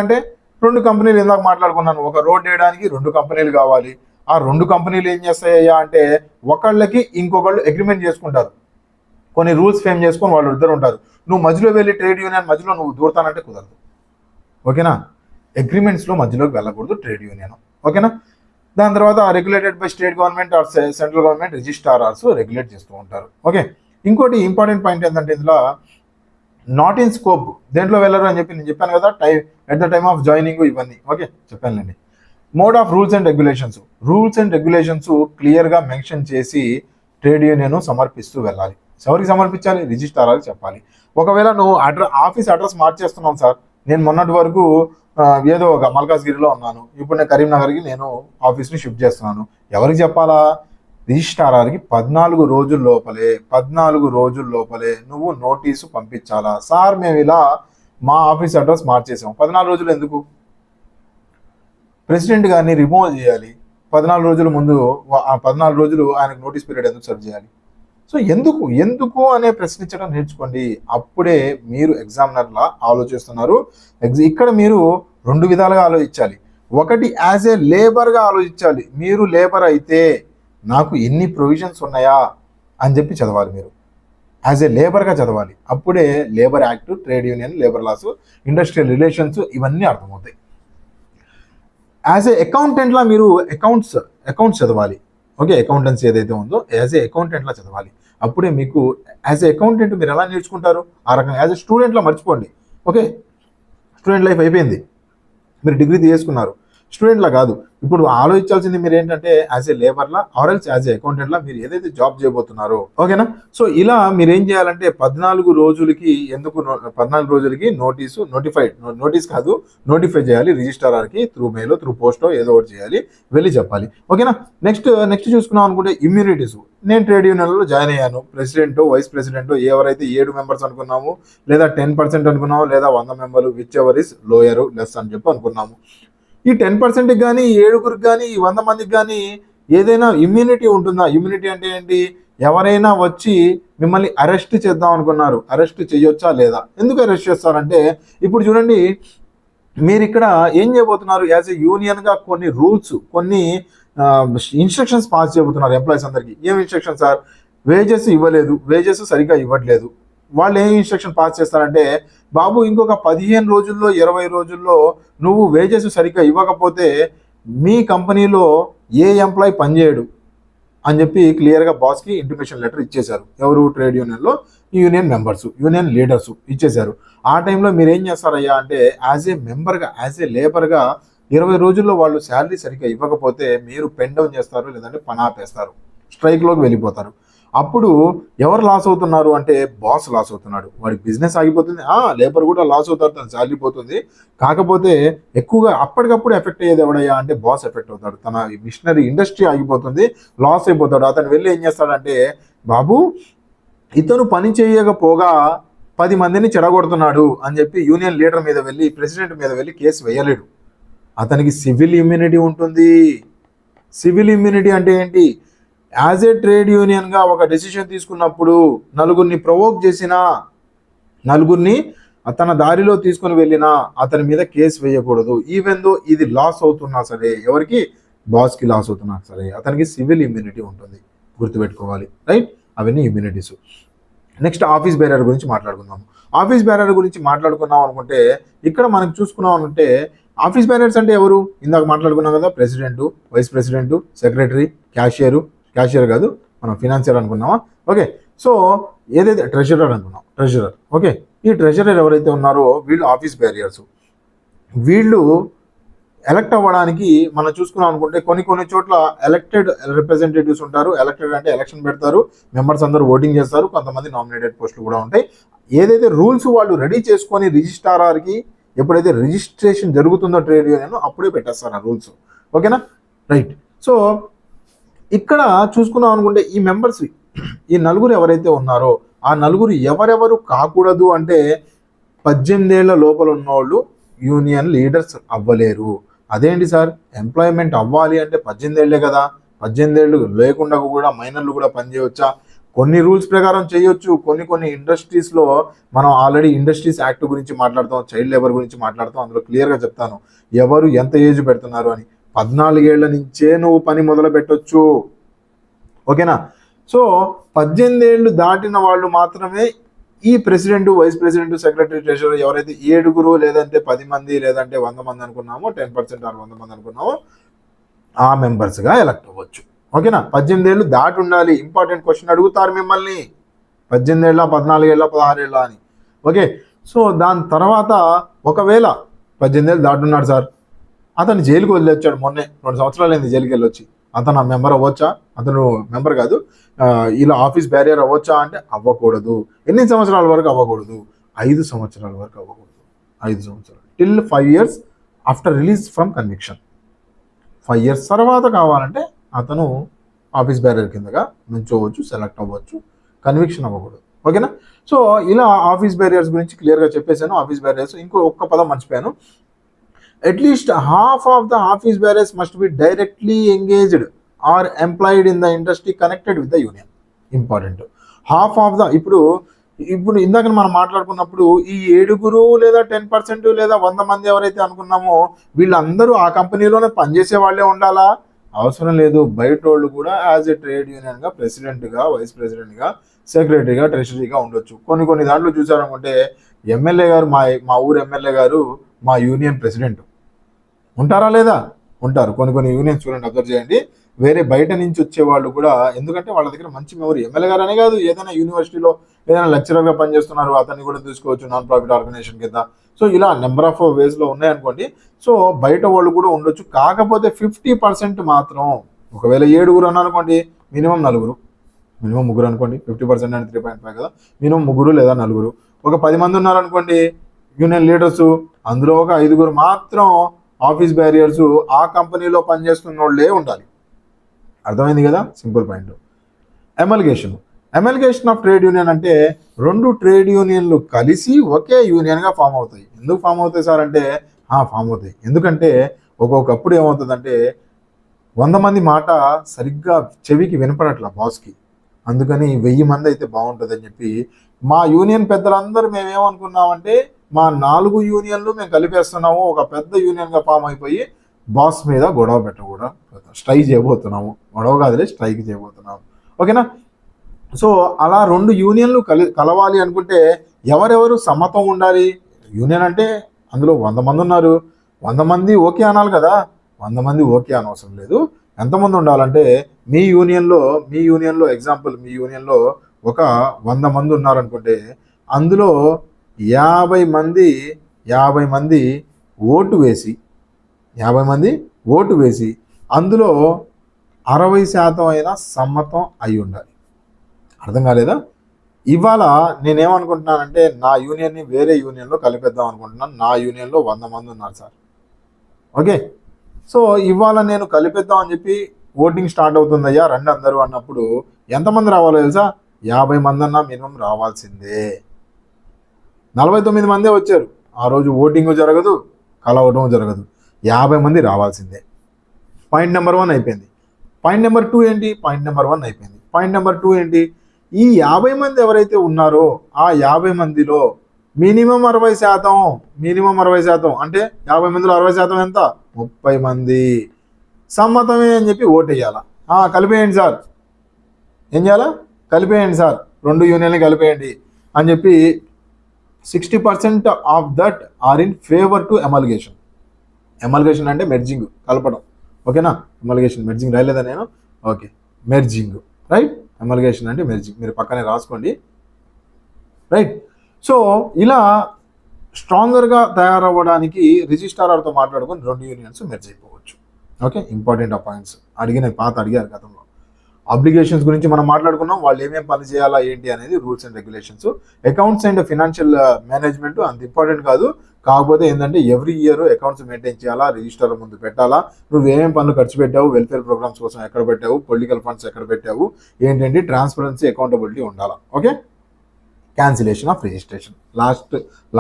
అంటే 2 కంపెనీలు ఇందాక మాట్లాడుకున్నాను. ఒక రోడ్ వేయడానికి 2 కంపెనీలు కావాలి. ఆ 2 కంపెనీలు ఏం చేస్తాయ్యా అంటే, ఒకళ్ళకి ఇంకొకళ్ళు అగ్రిమెంట్ చేసుకుంటారు, కొన్ని రూల్స్ ఫేమ్ చేసుకొని వాళ్ళు ఇద్దరు ఉంటారు. నువ్వు మధ్యలో వెళ్ళి ట్రేడ్ యూనియన్ మధ్యలో నువ్వు దూరతానంటే కుదరదు. ఓకేనా? అగ్రిమెంట్స్లో మధ్యలోకి వెళ్ళకూడదు ట్రేడ్ యూనియన్. ఓకేనా? దాని తర్వాత regulated by state government or central government, registrars regulate చేస్తూ ఉంటారు. ఓకే, ఇంకోటి ఇంపార్టెంట్ పాయింట్ ఏంటంటే, ఇందులో నాట్ ఇన్ స్కోప్, దేంట్లో వెళ్ళరు అని చెప్పి నేను చెప్పాను కదా, at the time of joining ఇవన్నీ. ఓకే, చెప్పానులేండి. Mode of rules and regulations క్లియర్గా మెన్షన్ చేసి ట్రేడ్ యూనియన్ సమర్పిస్తూ వెళ్ళాలి. ఎవరికి సమర్పించాలి? రిజిస్ట్రార్కి చెప్పాలి. ఒకవేళ నువ్వు ఆఫీస్ అడ్రస్ మార్చేస్తున్నాం సార్, నేను మొన్నటి వరకు ఏదో ఒక మల్కాజ్గిరిలో ఉన్నాను, ఇప్పుడు నేను కరీంనగర్కి నేను ఆఫీస్ని షిఫ్ట్ చేస్తున్నాను, ఎవరికి చెప్పాలా? రిజిస్ట్రార్కి 14 రోజుల లోపలే నువ్వు నోటీసు పంపించాలా. సార్ మేము ఇలా మా ఆఫీస్ అడ్రస్ మార్చేసాం. 14 రోజులు ఎందుకు? ప్రెసిడెంట్ గారిని రిమూవ్ చేయాలి. 14 రోజుల ముందు, 14 రోజులు ఆయనకు నోటీస్ పీరియడ్ ఎందుకు సర్వ్ చేయాలి? సో ఎందుకు అనే ప్రశ్నించడం నేర్చుకోండి. అప్పుడే మీరు ఎగ్జామినర్లా ఆలోచిస్తున్నారు. ఇక్కడ మీరు 2 విధాలుగా ఆలోచించాలి. ఒకటి యాజ్ ఏ లేబర్గా ఆలోచించాలి. మీరు లేబర్ అయితే నాకు ఎన్ని ప్రొవిజన్స్ ఉన్నాయా అని చెప్పి చదవాలి. మీరు యాజ్ ఏ లేబర్గా చదవాలి. అప్పుడే labour act, trade union, labour laws, industrial relations ఇవన్నీ అర్థమవుతాయి. యాజ్ ఏ అకౌంటెంట్లా మీరు అకౌంట్స్ చదవాలి. ఓకే, అకౌంటెన్సీ ఏదైతే ఉందో యాజ్ ఏ అకౌంటెంట్లా చదవాలి. అప్పుడే మీకు యాజ్ ఏ అకౌంటెంట్ మీరు ఎలా నేర్చుకుంటారు ఆ రకంగా. యాజ్ ఏ స్టూడెంట్లా మర్చిపోండి. ఓకే, స్టూడెంట్ లైఫ్ అయిపోయింది, మీరు డిగ్రీ తీసుకున్నారు. స్టూడెంట్లా కాదు, ఇప్పుడు ఆలోచించాల్సింది మీరు ఏంటంటే యాజ్ ఏ లేబర్లా ఆర్ఎల్స్ యాజ్ ఏ అకౌంటెంట్లా మీరు ఏదైతే జాబ్ చేయబోతున్నారో. ఓకేనా? సో ఇలా మీరు ఏం చేయాలంటే 14 రోజులకి 14 రోజులకి నోటీస్ కాదు, నోటిఫై చేయాలి రిజిస్ట్రార్కి త్రూ మెయిల్, త్రూ పోస్టో ఏదో ఒకటి చేయాలి, వెళ్ళి చెప్పాలి. ఓకేనా? నెక్స్ట్ చూసుకున్నాం అనుకుంటే ఇమ్యూనిటీస్. నేను ట్రేడ్ యూనియన్లో జాయిన్ అయ్యాను. ప్రెసిడెంట్, వైస్ ప్రెసిడెంట్ ఎవరైతే 7 మెంబర్స్ అనుకున్నాము, లేదా 10% అనుకున్నాము, లేదా 100 మెంబర్లు, which ever is lower less అని చెప్పి అనుకున్నాము. ఈ 10%కి కానీ, 7గురికి కానీ, 100 మందికి కానీ ఏదైనా ఇమ్యూనిటీ ఉంటుందా? ఇమ్యూనిటీ అంటే ఏంటి? ఎవరైనా వచ్చి మిమ్మల్ని అరెస్ట్ చేద్దాం అనుకున్నారు, అరెస్ట్ చేయొచ్చా లేదా? ఎందుకు అరెస్ట్ చేస్తారంటే ఇప్పుడు చూడండి, మీరు ఇక్కడ ఏం చేయబోతున్నారు? యాజ్ ఏ యూనియన్గా కొన్ని రూల్స్, కొన్ని ఇన్స్ట్రక్షన్స్ పాస్ చేయబోతున్నారు ఎంప్లాయీస్ అందరికీ. ఏం ఇన్స్ట్రక్షన్ సార్? వేజెస్ ఇవ్వలేదు, వేజెస్ సరిగ్గా ఇవ్వట్లేదు. వాళ్ళు ఏం ఇన్స్ట్రక్షన్ పాస్ చేస్తారంటే, బాబు ఇంకొక 15 రోజుల్లో 20 రోజుల్లో నువ్వు వేజెస్ సరిగ్గా ఇవ్వకపోతే మీ కంపెనీలో ఏ ఎంప్లాయీ పనిచేయడు అని చెప్పి క్లియర్గా బాస్కి ఇంటిమేషన్ లెటర్ ఇచ్చేశారు. ఎవరు? ట్రేడ్ యూనియన్లో యూనియన్ మెంబర్స్, యూనియన్ లీడర్స్ ఇచ్చేశారు. ఆ టైంలో మీరు ఏం చేస్తారయ్యా అంటే యాజ్ ఏ మెంబర్గా, యాజ్ ఏ లేబర్గా 20 రోజుల్లో వాళ్ళు శాలరీ సరిగ్గా ఇవ్వకపోతే మీరు పెన్ డౌన్ చేస్తారు, లేదంటే పని ఆపేస్తారు, స్ట్రైక్లోకి వెళ్ళిపోతారు. అప్పుడు ఎవరు లాస్ అవుతున్నారు అంటే బాస్ లాస్ అవుతున్నాడు, వాడి బిజినెస్ ఆగిపోతుంది. లేబర్ కూడా లాస్ అవుతారు, తన శాలరీ పోతుంది. కాకపోతే ఎక్కువగా అప్పటికప్పుడు ఎఫెక్ట్ అయ్యేది ఎవడయ్యా అంటే బాస్ ఎఫెక్ట్ అవుతాడు. తన మిషనరీ ఇండస్ట్రీ ఆగిపోతుంది, లాస్ అయిపోతాడు. అతను వెళ్ళి ఏం చేస్తాడంటే, బాబు ఇతను పని చేయకపోగా 10 మందిని చెడగొడుతున్నాడు అని చెప్పి యూనియన్ లీడర్ మీద వెళ్ళి, ప్రెసిడెంట్ మీద వెళ్ళి కేసు వేయలేడు. అతనికి సివిల్ ఇమ్యూనిటీ ఉంటుంది. సివిల్ ఇమ్యూనిటీ అంటే ఏంటి? యాజ్ ఏ ట్రేడ్ యూనియన్గా ఒక డెసిషన్ తీసుకున్నప్పుడు నలుగురిని ప్రొవోక్ చేసినా, నలుగురిని తన దారిలో తీసుకుని వెళ్ళినా అతని మీద కేసు వేయకూడదు. ఈవెన్ దో ఇది లాస్ అవుతున్నా సరే, ఎవరికి? బాస్కి లాస్ అవుతున్నా సరే అతనికి సివిల్ ఇమ్యూనిటీ ఉంటుంది, గుర్తుపెట్టుకోవాలి. రైట్? అవన్నీ ఇమ్యూనిటీస్. నెక్స్ట్ ఆఫీస్ బేరర్ గురించి మాట్లాడుకుందాం. ఆఫీస్ బేరర్ గురించి మాట్లాడుకున్నాం అనుకుంటే ఇక్కడ మనకు చూసుకున్నాం అనుకుంటే ఆఫీస్ బేరర్స్ అంటే ఎవరు? ఇందాక మాట్లాడుకున్నాం కదా, president, vice president, secretary, cashier కాదు, మనం ఫినాన్షియర్ అనుకున్నామా? ఓకే, సో ఏదైతే ట్రెజరర్ అనుకున్నాం, ట్రెజరర్. ఓకే, ఈ ట్రెజరర్ ఎవరైతే ఉన్నారో వీళ్ళు ఆఫీస్ బ్యారియర్స్. వీళ్ళు ఎలక్ట్ అవ్వడానికి మనం చూసుకున్నాం అనుకుంటే కొన్ని చోట్ల ఎలక్టెడ్ రిప్రజెంటేటివ్స్ ఉంటారు. ఎలక్టెడ్ అంటే ఎలక్షన్ పెడతారు, మెంబర్స్ అందరూ ఓటింగ్ చేస్తారు, కొంతమంది నామినేటెడ్ పోస్టులు కూడా ఉంటాయి. ఏదైతే రూల్స్ వాళ్ళు రెడీ చేసుకొని రిజిస్ట్రార్కి ఎప్పుడైతే రిజిస్ట్రేషన్ జరుగుతుందో ట్రేడ్ యూనియన్ అప్పుడే పెట్టేస్తారు ఆ రూల్స్. ఓకేనా? రైట్. సో ఇక్కడ చూసుకున్నాం అనుకుంటే ఈ మెంబర్స్, ఈ నలుగురు ఎవరైతే ఉన్నారో ఆ నలుగురు ఎవరెవరు కాకూడదు అంటే 18 ఏళ్ల లోపల ఉన్నోళ్ళు యూనియన్ లీడర్స్ అవ్వలేరు. అదేంటి సార్, ఎంప్లాయ్మెంట్ అవ్వాలి అంటే 18 ఏళ్లే కదా, 18 ఏళ్ళు లేకుండా కూడా మైనర్లు కూడా పనిచేయవచ్చా? కొన్ని రూల్స్ ప్రకారం చేయొచ్చు. కొన్ని ఇండస్ట్రీస్లో మనం ఆల్రెడీ ఇండస్ట్రీస్ యాక్ట్ గురించి మాట్లాడతాం, చైల్డ్ లేబర్ గురించి మాట్లాడతాం, అందులో క్లియర్గా చెప్తాను ఎవరు ఎంత ఏజ్ పెడుతున్నారు అని. 14 ఏళ్ల నుంచే నువ్వు పని మొదలు పెట్టొచ్చు. ఓకేనా? సో 18 ఏళ్ళు దాటిన వాళ్ళు మాత్రమే ఈ president, vice president, secretary, treasurer ఎవరైతే 7 లేదంటే 10 మంది లేదంటే 100 మంది అనుకున్నామో, 10% ఆర్ 100 మంది అనుకున్నామో ఆ మెంబర్స్గా ఎలక్ట్ అవ్వచ్చు. ఓకేనా? 18 ఏళ్ళు దాటి ఉండాలి. ఇంపార్టెంట్ క్వశ్చన్ అడుగుతారు మిమ్మల్ని, 18 ఏళ్ళ, 14 ఏళ్ళ, 16 ఏళ్ళ అని. ఓకే, సో దాని తర్వాత ఒకవేళ 18 ఏళ్ళు దాటున్నాడు సార్, అతను జైలుకి వదిలేచ్చాడు, మొన్నే 2 సంవత్సరాలు అయింది జైలుకి వెళ్ళొచ్చి, అతను ఆ మెంబర్ అవ్వచ్చా? అతను మెంబర్ కాదు, ఇలా ఆఫీస్ బ్యారియర్ అవ్వచ్చా అంటే అవ్వకూడదు. ఎన్ని సంవత్సరాల వరకు అవ్వకూడదు? 5 సంవత్సరాల వరకు అవ్వకూడదు. 5 సంవత్సరాలు till 5 years after release from conviction. 5 years తర్వాత కావాలంటే అతను ఆఫీస్ బ్యారియర్ కిందగా నుంచోవచ్చు, సెలెక్ట్ అవ్వచ్చు, కన్విక్షన్ అవ్వకూడదు. ఓకేనా? సో ఇలా ఆఫీస్ బ్యారియర్స్ గురించి క్లియర్గా చెప్పేశాను. ఆఫీస్ బ్యారియర్స్ ఒక్క పదం మర్చిపోయాను. At least half of the office bearers must be directly engaged or employed in the industry connected with the union. Important. Half of the, ఇప్పుడు ఇప్పుడు ఇందాక మనం మాట్లాడుకున్నప్పుడు ఈ 7 లేదా 10% లేదా 100 మంది ఎవరైతే అనుకున్నామో వీళ్ళందరూ ఆ కంపెనీలోనే పనిచేసే వాళ్ళే ఉండాలా? అవసరం లేదు. బయట వాళ్ళు కూడా యాజ్ ఎ ట్రేడ్ యూనియన్గా ప్రెసిడెంట్గా, వైస్ ప్రెసిడెంట్గా, సెక్రటరీగా, ట్రెషరీగా ఉండొచ్చు. కొన్ని దాంట్లో చూసారనుకుంటే ఎమ్మెల్యే గారు, మా ఊరు ఎమ్మెల్యే గారు మా యూనియన్ ప్రెసిడెంట్ ఉంటారా లేదా? ఉంటారు. కొన్ని యూనియన్స్ చూడండి, అబ్జర్వ్ చేయండి. వేరే బయట నుంచి వచ్చే వాళ్ళు కూడా, ఎందుకంటే వాళ్ళ దగ్గర మంచి మెమరీ, ఎమ్మెల్యే గారు అనే కాదు, ఏదైనా యూనివర్సిటీలో ఏదైనా లెక్చరర్గా పనిచేస్తున్నారు, అతన్ని కూడా తీసుకోవచ్చు నాన్ ప్రాఫిట్ ఆర్గనైజేషన్ కింద. సో ఇలా నెంబర్ ఆఫ్ వేస్లో ఉన్నాయనుకోండి. సో బయట వాళ్ళు కూడా ఉండొచ్చు. కాకపోతే 50% మాత్రం, ఒకవేళ 7 అన్నారనుకోండి, మినిమం 4, మినిమం 3 అనుకోండి. 50% అంటే 3.5 కదా, మినిమం 3 లేదా 4. ఒక 10 మంది ఉన్నారనుకోండి యూనియన్ లీడర్స్, అందులో ఒక 5 మాత్రం ఆఫీస్ బ్యారియర్స్, ఆ కంపెనీలో పనిచేస్తున్న వాళ్ళే ఉండాలి. అర్థమైంది కదా? Simple point. Amalgamation of trade union అంటే 2 ట్రేడ్ యూనియన్లు కలిసి ఒకే యూనియన్గా ఫామ్ అవుతాయి. ఎందుకు ఫామ్ అవుతాయి సార్ అంటే, ఫామ్ అవుతాయి. ఎందుకంటే ఒక్కొక్కప్పుడు ఏమవుతుందంటే 100 మంది మాట సరిగ్గా చెవికి వినపడట్ల బాస్కి, అందుకని 1000 మంది అయితే బాగుంటుంది అని చెప్పి మా యూనియన్ పెద్దలందరూ మేమేమనుకున్నామంటే, మా 4 యూనియన్లు మేము కలిపేస్తున్నాము, ఒక పెద్ద యూనియన్గా ఫామ్ అయిపోయి బాస్ మీద గొడవ స్ట్రైక్ చేయబోతున్నాము. గొడవ కాదులే, స్ట్రైక్ చేయబోతున్నాము. ఓకేనా? సో అలా 2 యూనియన్లు కలవాలి అనుకుంటే ఎవరెవరు సమ్మతం ఉండాలి? యూనియన్ అంటే అందులో 100 మంది ఉన్నారు, 100 మంది ఓకే అనాలి కదా. 100 మంది ఓకే అనవసరం లేదు. ఎంతమంది ఉండాలంటే, మీ యూనియన్లో ఎగ్జాంపుల్, మీ యూనియన్లో ఒక 100 మంది ఉన్నారనుకుంటే, అందులో 50 మంది ఓటు వేసి, 50 మంది ఓటు వేసి అందులో 60% అయినా సమ్మతం అయి ఉండాలి. అర్థం కాలేదా? ఇవాళ నేనేమనుకుంటున్నానంటే, నా యూనియన్ని వేరే యూనియన్లో కలిపేద్దాం అనుకుంటున్నాను. నా యూనియన్లో 100 మంది ఉన్నారు సార్. ఓకే, సో ఇవాళ నేను కలిపేద్దాం అని చెప్పి ఓటింగ్ స్టార్ట్ అవుతుందయ్యా, రండి అందరూ అన్నప్పుడు ఎంతమంది రావాలో తెలుసా? 50 మంది అన్నా మినిమం రావాల్సిందే. 49 మందే వచ్చారు. ఆ రోజు ఓటింగ్ జరగదు, కలవడం జరగదు. 50 మంది రావాల్సిందే. పాయింట్ నెంబర్ 1 అయిపోయింది. పాయింట్ నెంబర్ 2 ఏంటి? పాయింట్ నెంబర్ 1 అయిపోయింది. పాయింట్ నెంబర్ 2 ఏంటి? ఈ 50 మంది ఎవరైతే ఉన్నారో ఆ 50 మందిలో మినిమం 60% అంటే 50 మందిలో 60% ఎంత? 30 మంది సమ్మతమే అని చెప్పి ఓటేయాలా. కలిపేయండి సార్, ఏం చేయాలా? కలిపేయండి సార్, 2 యూనియన్లు కలిపేయండి అని చెప్పి 60% of that are in favour to amalgamation. Amalgamation అంటే మెర్జింగ్, కలపడం. ఓకేనా? ఎమల్గేషన్, మెర్జింగ్ రాయలేదా నేను? Okay, merging, right. ఎమల్గేషన్ అంటే మెర్జింగ్, మీరు పక్కనే రాసుకోండి, రైట్. సో ఇలా స్ట్రాంగర్గా తయారవ్వడానికి రిజిస్ట్రార్తో మాట్లాడుకొని 2 యూనియన్స్ మెర్జ్ అయిపోవచ్చు. ఓకే, ఇంపార్టెంట్ ఆ పాయింట్స్ అడిగారు గతంలో. అబ్లిగేషన్స్ గురించి మనం మాట్లాడుకున్నాం, వాళ్ళు ఏమేమి పని చేయాలా ఏంటి అనేది, rules and regulations. Accounts and financial management అంత ఇంపార్టెంట్ కాదు. కాకపోతే ఏంటంటే ఎవ్రీ ఇయర్ అకౌంట్స్ మెయింటైన్ చేయాలా, రిజిస్టర్ ముందు పెట్టాలా, నువ్వు ఏమేమి పనులు ఖర్చు పెట్టావు, వెల్ఫేర్ ప్రోగ్రామ్స్ కోసం ఎక్కడ పెట్టావు, పొలిటికల్ ఫండ్స్ ఎక్కడ పెట్టావు, ఏంటంటే ట్రాన్స్పరెన్సీ, అకౌంటబిలిటీ ఉండాలా. Okay, cancellation of registration,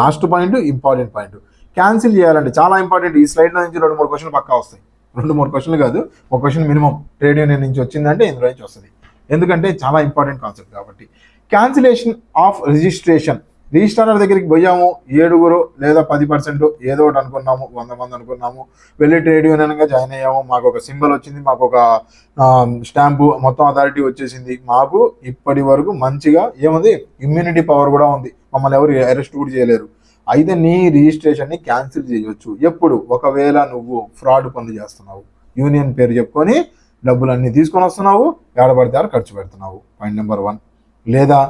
last point, important point. Cancel చేయాలంటే చాలా ఇంపార్టెంట్. ఈ స్లైడ్లో నుంచి 2-3 క్వశ్చన్లు పక్కా వస్తాయి. 2-3 క్వశ్చన్లు కాదు, ఒక క్వశ్చన్ మినిమం ట్రేడ్ యూనియన్ నుంచి వచ్చిందంటే ఇందులో నుంచి వస్తుంది. ఎందుకంటే చాలా ఇంపార్టెంట్ కాన్సెప్ట్ కాబట్టి. Cancellation of registration. రిజిస్ట్రార్ దగ్గరికి పోయాము, 7 లేదా 10% ఏదో ఒకటి అనుకున్నాము, 100 మంది అనుకున్నాము, వెళ్ళి ట్రేడ్ యూనియన్గా జాయిన్ అయ్యాము, మాకు ఒక సింబల్ వచ్చింది, మాకు ఒక స్టాంపు, మొత్తం అథారిటీ వచ్చేసింది, మాకు ఇప్పటి వరకు మంచిగా ఏముంది, ఇమ్యూనిటీ పవర్ కూడా ఉంది, మమ్మల్ని ఎవరు అరెస్ట్ కూడా చేయలేరు. అయితే నీ రిజిస్ట్రేషన్ని క్యాన్సిల్ చేయొచ్చు. ఎప్పుడు? ఒకవేళ నువ్వు ఫ్రాడ్ పనులు చేస్తున్నావు, యూనియన్ పేరు చెప్పుకొని డబ్బులన్నీ తీసుకొని వస్తున్నావు, ఏడబడితే ఆడ ఖర్చు పెడుతున్నావు, పాయింట్ నెంబర్ 1. లేదా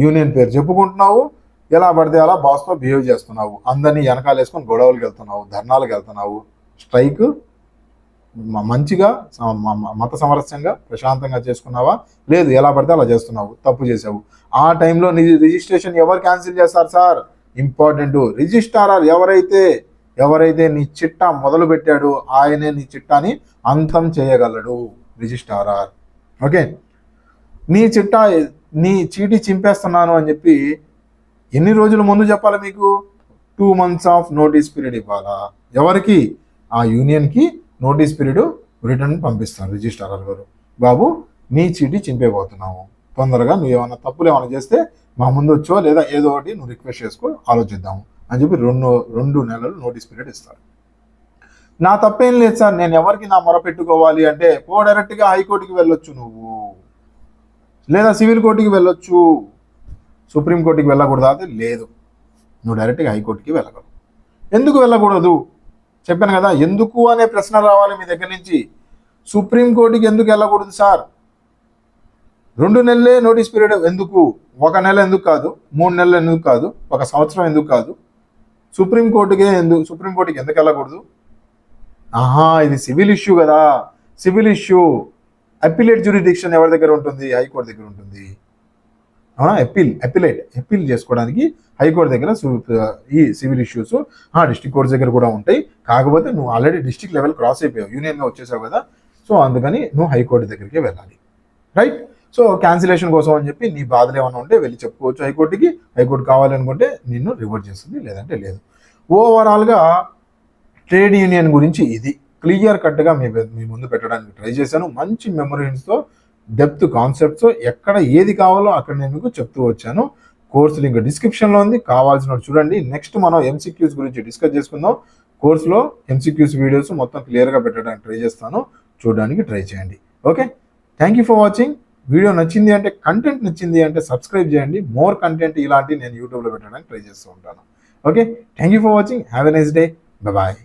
యూనియన్ పేరు చెప్పుకుంటున్నావు, ఎలా పడితే అలా బాస్తో బిహేవ్ చేస్తున్నావు, అందరినీ వెనకాల వేసుకొని గొడవలకు వెళ్తున్నావు, ధర్నాలకు వెళ్తున్నావు, స్ట్రైక్ మంచిగా మత సమరస్యంగా ప్రశాంతంగా చేసుకున్నావా? లేదు, ఎలా పడితే అలా చేస్తున్నావు, తప్పు చేసావు. ఆ టైంలో నీ రిజిస్ట్రేషన్ ఎవరు క్యాన్సిల్ చేస్తారు సార్? ఇంపార్టెంట్, రిజిస్ట్రార్ ఎవరైతే నీ చిట్టా మొదలు పెట్టాడో ఆయనే నీ చిట్టాని అంతం చేయగలడు, రిజిస్ట్రార్. ఓకే, నీ చీటీ చింపేస్తున్నాను అని చెప్పి ఎన్ని రోజుల ముందు చెప్పాలి మీకు? 2 months ఆఫ్ నోటీస్ పీరియడ్ ఇవ్వాలా? ఎవరికి? ఆ యూనియన్కి నోటీస్ పీరియడ్ రిటర్న్ పంపిస్తాను రిజిస్ట్రార్ గారు, బాబు నీ చీటీ చింపేయబోతున్నాము, తొందరగా నువ్వు ఏమైనా తప్పులు ఏమైనా చేస్తే మా ముందు వచ్చో లేదా ఏదో ఒకటి నువ్వు రిక్వెస్ట్ చేసుకో, ఆలోచిద్దాము అని చెప్పి 2 నెలలు నోటీస్ పీరియడ్ ఇస్తారు. నా తప్పేం లేదు సార్, నేను ఎవరికి నా మొర పెట్టుకోవాలి అంటే డైరెక్ట్గా హైకోర్టుకి వెళ్ళొచ్చు నువ్వు, లేదా సివిల్ కోర్టుకి వెళ్ళొచ్చు. సుప్రీంకోర్టుకి వెళ్ళకూడదా? అది లేదు, నువ్వు డైరెక్ట్గా హైకోర్టుకి వెళ్ళగలవు. ఎందుకు వెళ్ళకూడదు చెప్పాను కదా, ఎందుకు అనే ప్రశ్న రావాలి మీ దగ్గర నుంచి. సుప్రీంకోర్టుకి ఎందుకు వెళ్ళకూడదు సార్? 2 నెలలే నోటీస్ పీరియడ్ ఎందుకు? 1 నెల ఎందుకు కాదు? 3 నెలలు ఎందుకు కాదు? 1 సంవత్సరం ఎందుకు కాదు? సుప్రీంకోర్టుకి ఎందుకు వెళ్ళకూడదు? ఇది సివిల్ ఇష్యూ కదా. సివిల్ ఇష్యూ అపిలేట్ జ్యూరిడిక్షన్ ఎవరి దగ్గర ఉంటుంది? హైకోర్టు దగ్గర ఉంటుంది. అవునా? అపీల్ చేసుకోవడానికి హైకోర్టు దగ్గర ఈ సివిల్ ఇష్యూస్ డిస్ట్రిక్ట్ కోర్ట్స్ దగ్గర కూడా ఉంటాయి. కాకపోతే నువ్వు ఆల్రెడీ డిస్ట్రిక్ట్ లెవెల్ క్రాస్ అయిపోయావు, యూనియన్గా వచ్చేసావు కదా, సో అందుకని నువ్వు హైకోర్టు దగ్గరికి వెళ్ళాలి. రైట్? సో క్యాన్సిలేషన్ కోసం అని చెప్పి నీ బాధలు ఏమైనా ఉంటే వెళ్ళి చెప్పుకోవచ్చు హైకోర్టుకి. హైకోర్టు కావాలనుకుంటే నిన్ను రివర్ట్ చేస్తుంది, లేదంటే లేదు. ఓవరాల్గా ట్రేడ్ యూనియన్ గురించి ఇది క్లియర్ కట్గా మీ ముందు పెట్టడానికి ట్రై చేశాను. మంచి మెమరీస్తో, డెప్త్ కాన్సెప్ట్స్, ఎక్కడ ఏది కావాలో అక్కడ నేను మీకు చెప్తూ వచ్చాను. కోర్సు లింక్ డిస్క్రిప్షన్లో ఉంది, కావాల్సిన చూడండి. నెక్స్ట్ మనం ఎంసీక్యూస్ గురించి డిస్కస్ చేసుకుందాం. కోర్సులో ఎంసీక్యూస్ వీడియోస్ మొత్తం క్లియర్గా పెట్టడానికి ట్రై చేస్తాను, చూడడానికి ట్రై చేయండి. Okay, thank you for watching. Video నచ్చింది అంటే, కంటెంట్ నచ్చింది అంటే సబ్స్క్రైబ్ చేయండి. మోర్ కంటెంట్ ఇలాంటి నేను యూట్యూబ్లో పెట్టడానికి ట్రై చేస్తూ ఉంటాను. Okay, thank you for watching. Have a nice day. Bye.